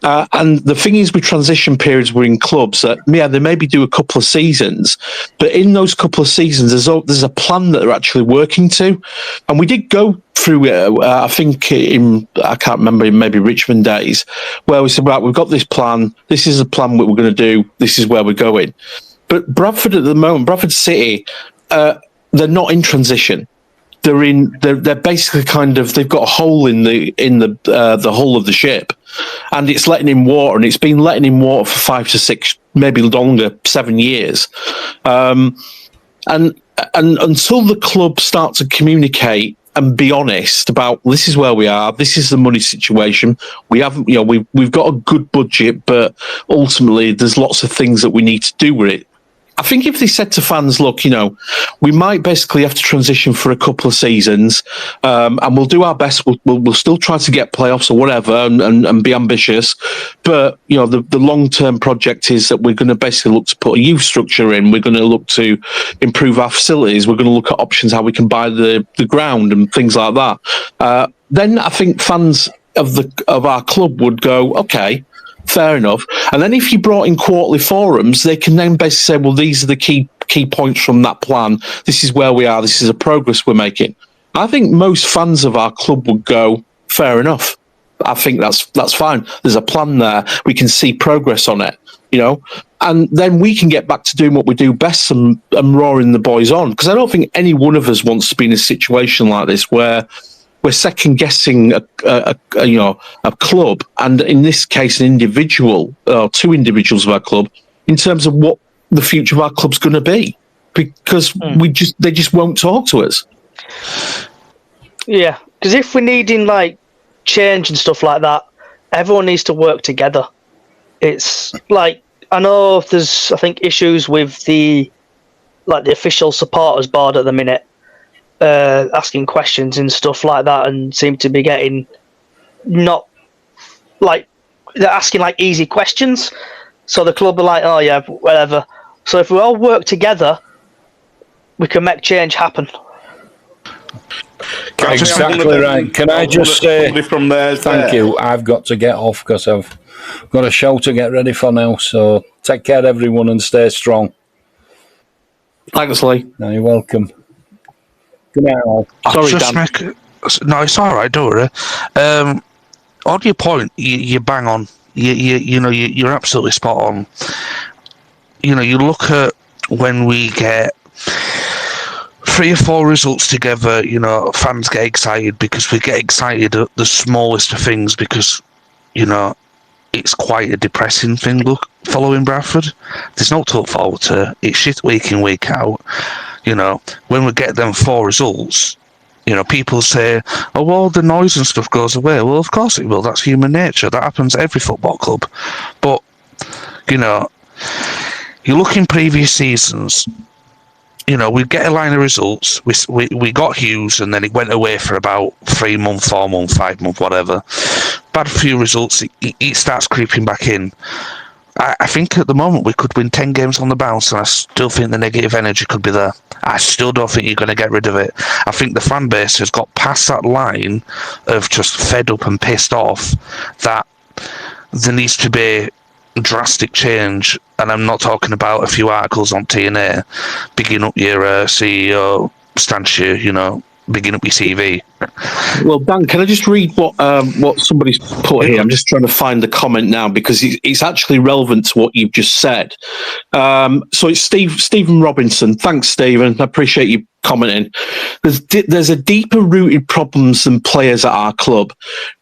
S7: And the thing is, with transition periods, we're in clubs that, they maybe do a couple of seasons, but in those couple of seasons, there's a plan that they're actually working to. And we did go through it, I think, I can't remember, maybe Richmond days, where we said, right, we've got this plan. This is the plan what we're going to do. This is where we're going. But Bradford at the moment, Bradford City, they're not in transition. They're basically they've got a hole in the hull of the ship, and it's letting in water, and it's been letting in water for 5 to 6, maybe longer, 7 years. And until the club start to communicate and be honest about, this is where we are, this is the money situation. We haven't, we've got a good budget, but ultimately there's lots of things that we need to do with it. I think if they said to fans, look, we might basically have to transition for a couple of seasons, and we'll do our best. We'll still try to get playoffs or whatever, and be ambitious. But the long-term project is that we're going to basically look to put a youth structure in. We're going to look to improve our facilities. We're going to look at options how we can buy the ground and things like that. Then I think fans of our club would go, okay, fair enough. And then if you brought in quarterly forums, they can then basically say, well, these are the key points from that plan. This is where we are. This is the progress we're making. I think most fans of our club would go, fair enough. I think that's fine. There's a plan there. We can see progress on it, and then we can get back to doing what we do best and roaring the boys on. Because I don't think any one of us wants to be in a situation like this where we're second guessing a club, and in this case, an individual or two individuals of our club, in terms of what the future of our club's going to be, because they just won't talk to us.
S2: Yeah, because if we're needing change and stuff like that, everyone needs to work together. It's I know there's issues with the official supporters board at the minute. Asking questions and stuff like that, and seem to be getting they're asking easy questions. So the club are like, oh yeah, whatever. So if we all work together, we can make change happen.
S4: Exactly right. Can I just say from there? Thank you. I've got to get off because I've got a show to get ready for now. So take care, everyone, and stay strong.
S7: Thanks, Lee.
S4: No, you're welcome. Good night, all.
S7: Sorry, Dan.
S6: No, it's all right. Don't worry. On your point, you bang on. You're absolutely spot on. You look at when we get 3 or 4 results together, fans get excited because we get excited at the smallest of things because, it's quite a depressing thing, following Bradford. There's no talk forward to. It's shit week in, week out. When we get them 4 results, people say, oh, well, the noise and stuff goes away. Well, of course it will. That's human nature. That happens at every football club. But, you look in previous seasons, we'd get a line of results. We got Hughes, and then it went away for about 3 months, 4 months, 5 months, whatever. Bad few results, it starts creeping back in. I think at the moment we could win 10 games on the bounce, and I still think the negative energy could be there. I still don't think you're going to get rid of it. I think the fan base has got past that line of just fed up and pissed off that there needs to be drastic change, and I'm not talking about a few articles on TNA bigging up your CEO stance, bigging up your CV.
S7: Well, Dan, can I just read what somebody's put here? I'm just trying to find the comment now because it's actually relevant to what you've just said. So it's Stephen Robinson. Thanks, Stephen. I appreciate you commenting. There's a deeper rooted problems than players at our club.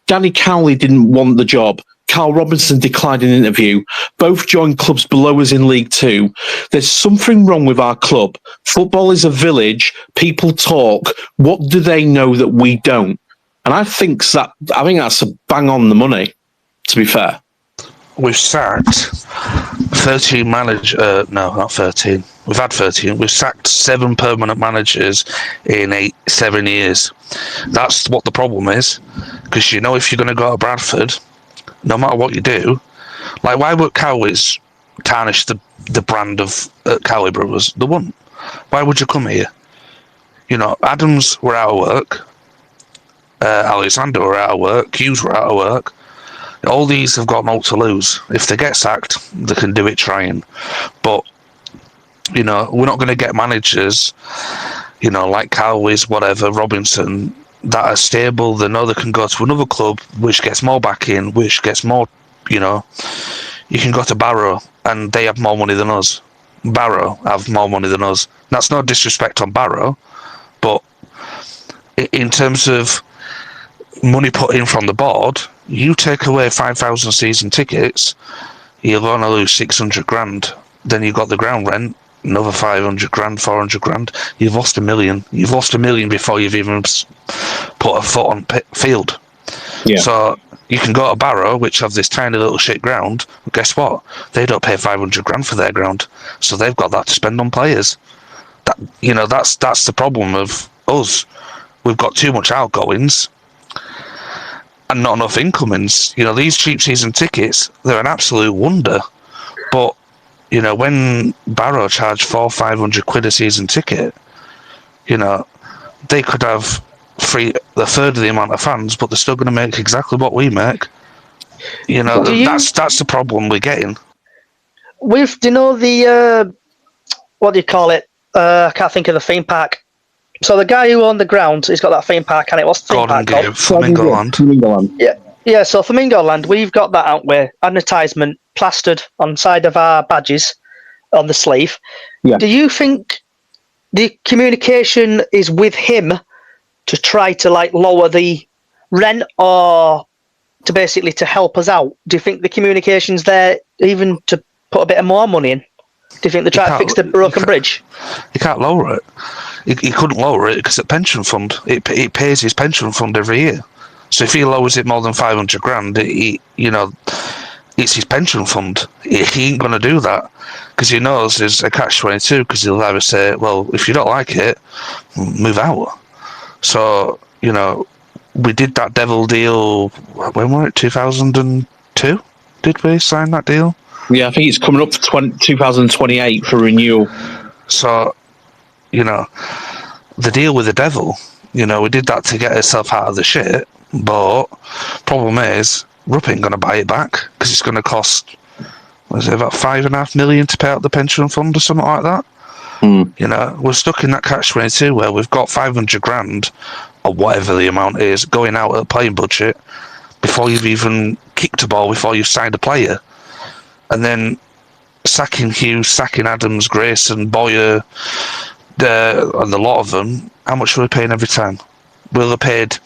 S7: Danny Cowley didn't want the job. Carl Robinson declined an interview. Both joined clubs below us in League Two. There's something wrong with our club. Football is a village. People talk. What do they know that we don't? And I think that's a bang on the money, to be fair.
S6: We've sacked 13 managers. No, not 13. We've had 13. We've sacked 7 permanent managers in 7 years. That's what the problem is. Because if you're going to go to Bradford, no matter what you do, like why would Cowies tarnish the brand of Cowie Brothers? They wouldn't. Why would you come here? Adams were out of work. Alexander were out of work. Hughes were out of work. All these have got naught to lose. If they get sacked, they can do it trying. But we're not going to get managers, like Cowies, whatever, Robinson, that are stable. They know they can go to another club, which gets more backing, which gets more, you can go to Barrow, and they have more money than us. Barrow have more money than us. That's no disrespect on Barrow, but in terms of money put in from the board, you take away 5,000 season tickets, you're going to lose 600 grand. Then you've got the ground rent, another 500 grand, 400 grand. You've lost $1 million. You've lost $1 million before you've even put a foot on field.
S7: Yeah.
S6: So you can go to Barrow, which have this tiny little shit ground. But guess what? They don't pay 500 grand for their ground, so they've got that to spend on players. That's the problem of us. We've got too much outgoings and not enough incomings. These cheap season tickets, they're an absolute wonder. But when Barrow charge 400-500 quid a season ticket, they could have a third of the amount of fans, but they're still going to make exactly what we make. That's the problem we're getting.
S2: With the what do you call it? I can't think of the theme park. So the guy who owned the ground, he's got that theme park, and what's the theme park called?
S6: Flamingo Land.
S2: Yeah. So Flamingo Land, we've got that out where advertisement plastered on side of our badges on the sleeve.
S7: Yeah.
S2: Do you think the communication is with him to try to lower the rent, or to basically to help us out? Do you think the communication's there even to put a bit of more money in? Do you think they try to fix the broken bridge?
S6: You can't lower it. He couldn't lower it because the pension fund, it pays his pension fund every year. So if he lowers it more than 500 grand, it's his pension fund. He ain't going to do that because he knows there's a catch-22, because he'll either say, well, if you don't like it, move out. So, we did that devil deal, when were it, 2002? Did we sign that deal?
S7: Yeah, I think it's coming up for 2028 for renewal.
S6: So, the deal with the devil, we did that to get ourselves out of the shit, but problem is, Rupp ain't going to buy it back because it's going to cost, about $5.5 million to pay out the pension fund or something like that. We're stuck in that catch-22 where we've got 500 grand or whatever the amount is going out at a playing budget before you've even kicked a ball, before you've signed a player. And then sacking Hughes, sacking Adams, Grayson, Boyer, and a lot of them, how much are we paying every time? We'll have paid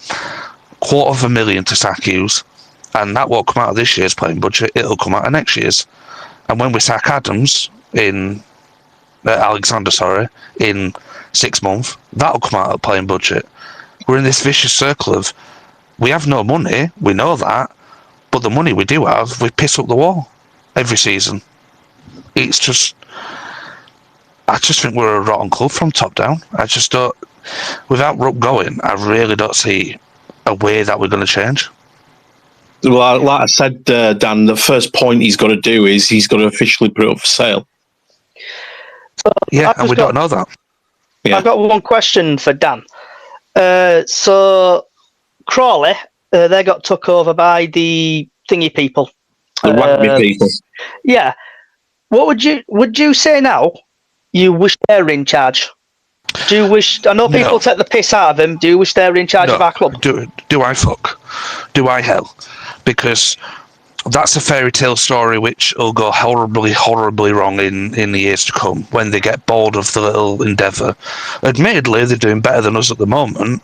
S6: $250,000 to sack Hughes, and that won't come out of this year's playing budget, it'll come out of next year's. And when we sack Adams Alexander, in 6 months, that'll come out of the playing budget. We're in this vicious circle of, we have no money, we know that, but the money we do have, we piss up the wall every season. It's just, I just think we're a rotten club from top down. I just don't, without Rupp going, I really don't see a way that we're going to change.
S7: Well, like I said, Dan, the first point he's got to do is he's got to officially put it up for sale.
S2: So
S6: yeah, and we don't know that.
S2: Yeah. I've got one question for Dan. So Crawley, they got took over by the thingy people.
S7: The rugby people.
S2: Yeah. What would you say now? You wish they're in charge? Do you wish? I know people take the piss out of him. Do you wish they're in charge of our club?
S6: Do I fuck? Do I hell? Because that's a fairy tale story which will go horribly, horribly wrong in the years to come when they get bored of the little endeavour. Admittedly, they're doing better than us at the moment,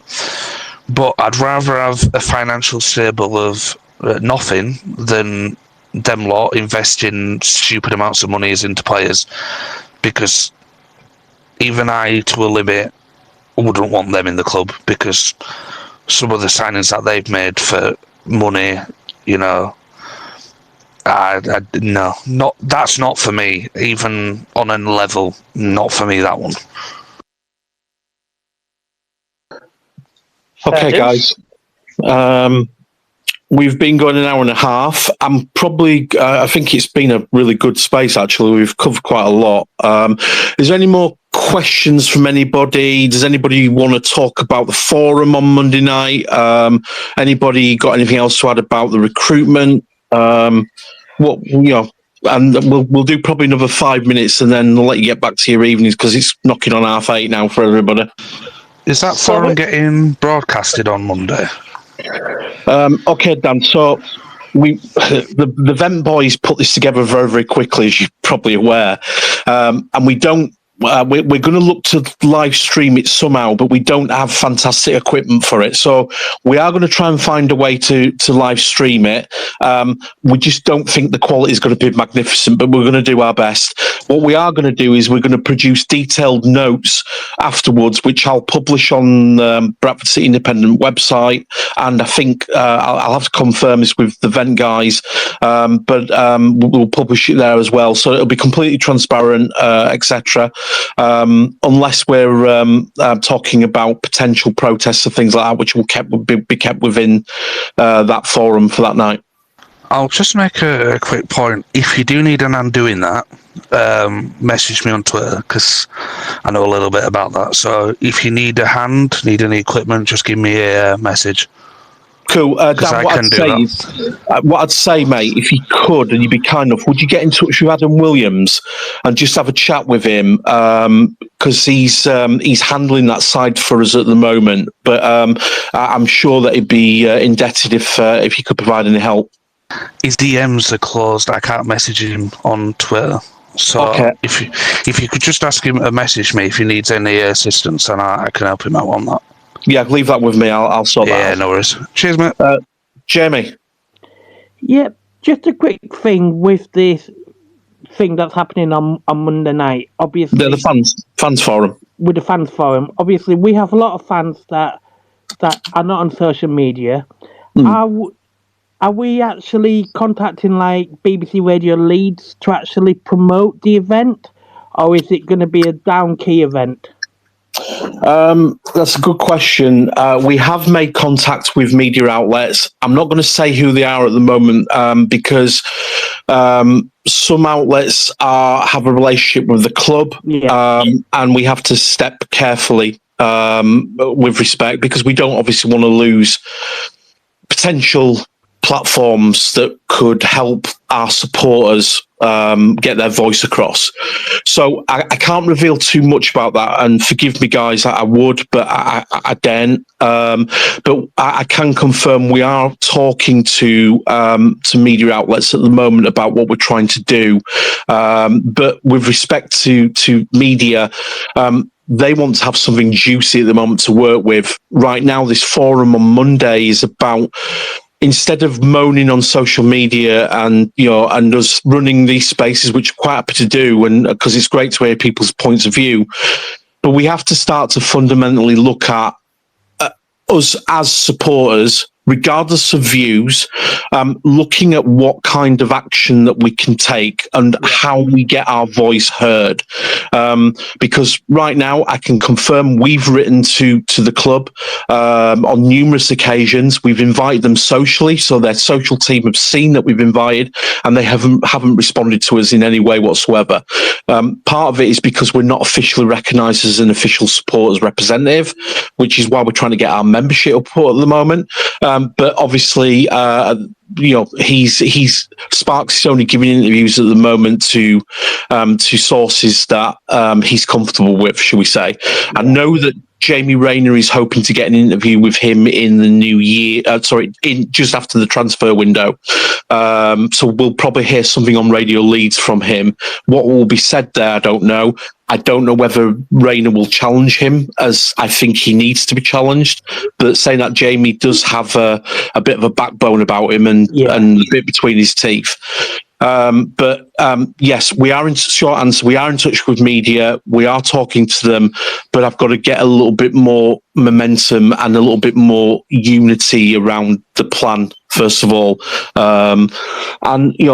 S6: but I'd rather have a financial stable of nothing than them lot investing stupid amounts of money into players, because even I, to a limit, wouldn't want them in the club, because some of the signings that they've made for money, No, not that's not for me. Even on a level, not for me. That one.
S2: Fair
S7: Okay,
S2: dues.
S7: guys. We've been going an hour and a half. I'm probably, I think it's been a really good space, actually. We've covered quite a lot. Is there any more questions from anybody? Does anybody want to talk about the forum on Monday night? Anybody got anything else to add about the recruitment? And we'll do probably another 5 minutes and then we'll let you get back to your evenings because it's knocking on 8:30 now for everybody.
S6: Is that forum getting broadcasted on Monday?
S7: Okay, Dan. So the Vent boys put this together very, very quickly, as you're probably aware, and we don't. We're going to look to live stream it somehow, but we don't have fantastic equipment for it. So we are going to try and find a way to live stream it. We just don't think the quality is going to be magnificent, but we're going to do our best. What we are going to do is we're going to produce detailed notes afterwards, which I'll publish on Bradford City Independent website. And I think I'll have to confirm this with the Vent guys, but we'll publish it there as well. So it'll be completely transparent, etc. Unless we're talking about potential protests or things like that, which will be kept within that forum for that night.
S6: I'll just make a quick point. If you do need an hand doing that, message me on Twitter because I know a little bit about that. So if you need a hand, need any equipment, just give me a message.
S7: Cool. Dan, what I'd say, mate, if you could and you'd be kind enough, would you get in touch with Adam Williams and just have a chat with him? Because he's handling that side for us at the moment. But I'm sure that he'd be indebted if you could provide any help.
S6: His DMs are closed. I can't message him on Twitter. So if you could just ask him to message me if he needs any assistance, and I can help him out on that.
S7: Yeah, leave that with me. I'll sort that out.
S6: Yeah, no worries. Cheers, mate.
S7: Jamie.
S5: Yeah, just a quick thing with this thing that's happening on Monday night. Obviously,
S7: the fans forum.
S5: With the fans forum, obviously, we have a lot of fans that are not on social media. Are we actually contacting like BBC Radio Leeds to actually promote the event, or is it going to be a down key event?
S7: That's a good question. We have made contact with media outlets. I'm not going to say who they are at the moment because some outlets have a relationship with the club, and we have to step carefully with respect because we don't obviously want to lose potential platforms that could help our supporters get their voice across. So I can't reveal too much about that, and forgive me, guys, I would, but I daren't. But I can confirm we are talking to media outlets at the moment about what we're trying to do. But with respect to media, they want to have something juicy at the moment to work with. Right now, this forum on Monday is about, instead of moaning on social media and us running these spaces, which we're quite happy to do, and because it's great to hear people's points of view, but we have to start to fundamentally look at us as supporters, regardless of views, looking at what kind of action that we can take and how we get our voice heard. Because right now, I can confirm we've written to the club on numerous occasions. We've invited them socially, so their social team have seen that we've invited, and they haven't responded to us in any way whatsoever. Part of it is because we're not officially recognised as an official supporters representative, which is why we're trying to get our membership up at the moment. But obviously, Sparks is only giving interviews at the moment to sources that he's comfortable with, shall we say. I know that Jamie Rayner is hoping to get an interview with him in the new year, just after the transfer window. So we'll probably hear something on Radio Leeds from him. What will be said there, I don't know. I don't know whether Rayner will challenge him, as I think he needs to be challenged. But saying that, Jamie does have a bit of a backbone about him and a bit between his teeth. But yes, we are in short answer. We are in touch with media. We are talking to them, but I've got to get a little bit more momentum and a little bit more unity around the plan first of all. And,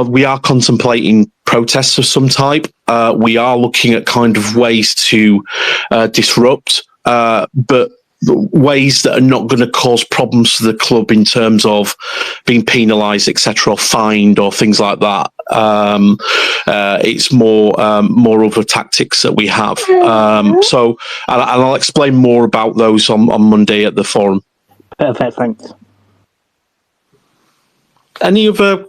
S7: we are contemplating protests of some type. We are looking at kind of ways to disrupt, but ways that are not going to cause problems to the club in terms of being penalised, etc., or fined or things like that. It's more other tactics that we have. So, and I'll explain more about those on Monday at the forum.
S5: Perfect, thanks.
S7: Any other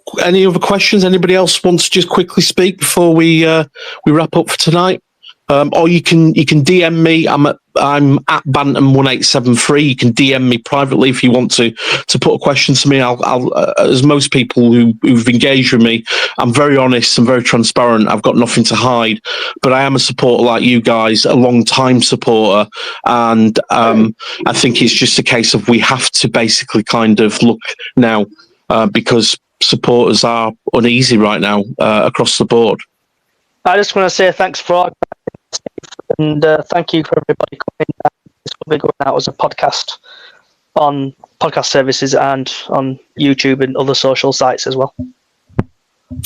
S7: questions? Anybody else wants to just quickly speak before we wrap up for tonight? Or you can DM me. I'm at Bantam1873. You can DM me privately if you want to put a question to me. I'll as most people who've engaged with me, I'm very honest and very transparent. I've got nothing to hide, but I am a supporter like you guys, a long time supporter, and I think it's just a case of we have to basically kind of look now because supporters are uneasy right now across the board.
S2: I just want to say thanks for and thank you for everybody coming. This will be going out as a podcast on podcast services and on YouTube and other social sites as well.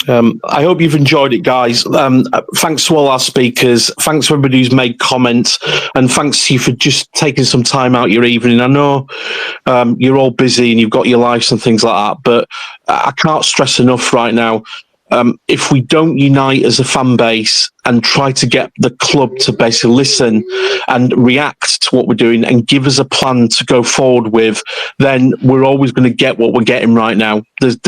S7: I hope you've enjoyed it, guys. Thanks to all our speakers. Thanks to everybody who's made comments, and thanks to you for just taking some time out your evening. I know you're all busy and you've got your lives and things like that, but I can't stress enough right now. If we don't unite as a fan base and try to get the club to basically listen and react to what we're doing and give us a plan to go forward with, then we're always going to get what we're getting right now. There's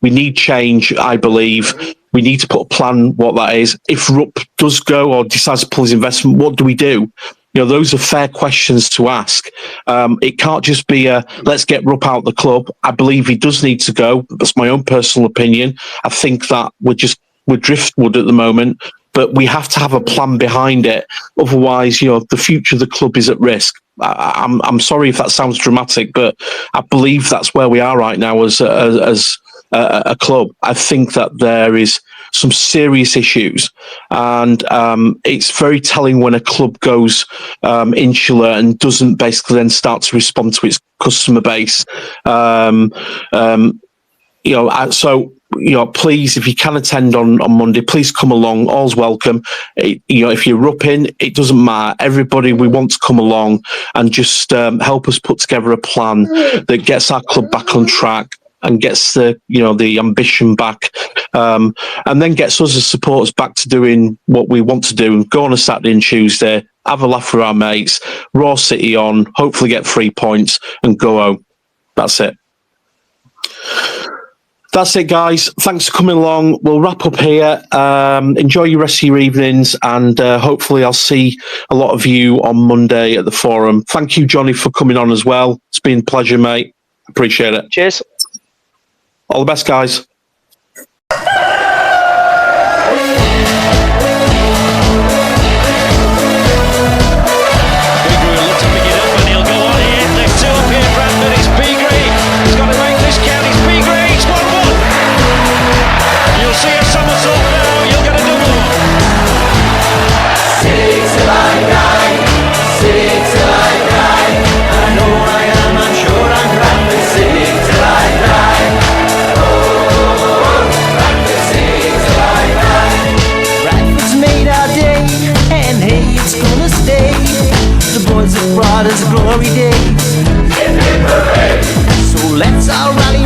S7: we need change, I believe. We need to put a plan what that is. If Rupp does go or decides to pull his investment, what do we do? Those are fair questions to ask. It can't just be let's get Rupp out the club. I believe he does need to go. That's my own personal opinion. I think that we're driftwood at the moment, but we have to have a plan behind it. Otherwise, the future of the club is at risk. I'm sorry if that sounds dramatic, but I believe that's where we are right now as a club. I think that there is some serious issues, and it's very telling when a club goes insular and doesn't basically then start to respond to its customer base. Please, if you can attend on Monday, please come along. All's welcome. If you're up in, it doesn't matter. Everybody, we want to come along and just help us put together a plan that gets our club back on track and gets the ambition back, and then gets us as supporters back to doing what we want to do and go on a Saturday and Tuesday, have a laugh with our mates, Raw City on, hopefully get 3 points and go home. That's it. That's it, guys. Thanks for coming along. We'll wrap up here. Enjoy your rest of your evenings, and hopefully I'll see a lot of you on Monday at the forum. Thank you, Johnny, for coming on as well. It's been a pleasure, mate. Appreciate it.
S2: Cheers.
S7: All the best, guys.
S10: Bradford, it's Bigray. He's got to make this count. It's Bigray. It's 1-1. You'll see a somersault now. You'll get a double. Sing till I die. Sing till I die. I know I am. I'm sure I'm Bradford. Sing till I die. Oh, Bradford, sing till I die. Bradford's made our day, and hey, it's gonna stay. The boys have brought us glory days. So let's all rally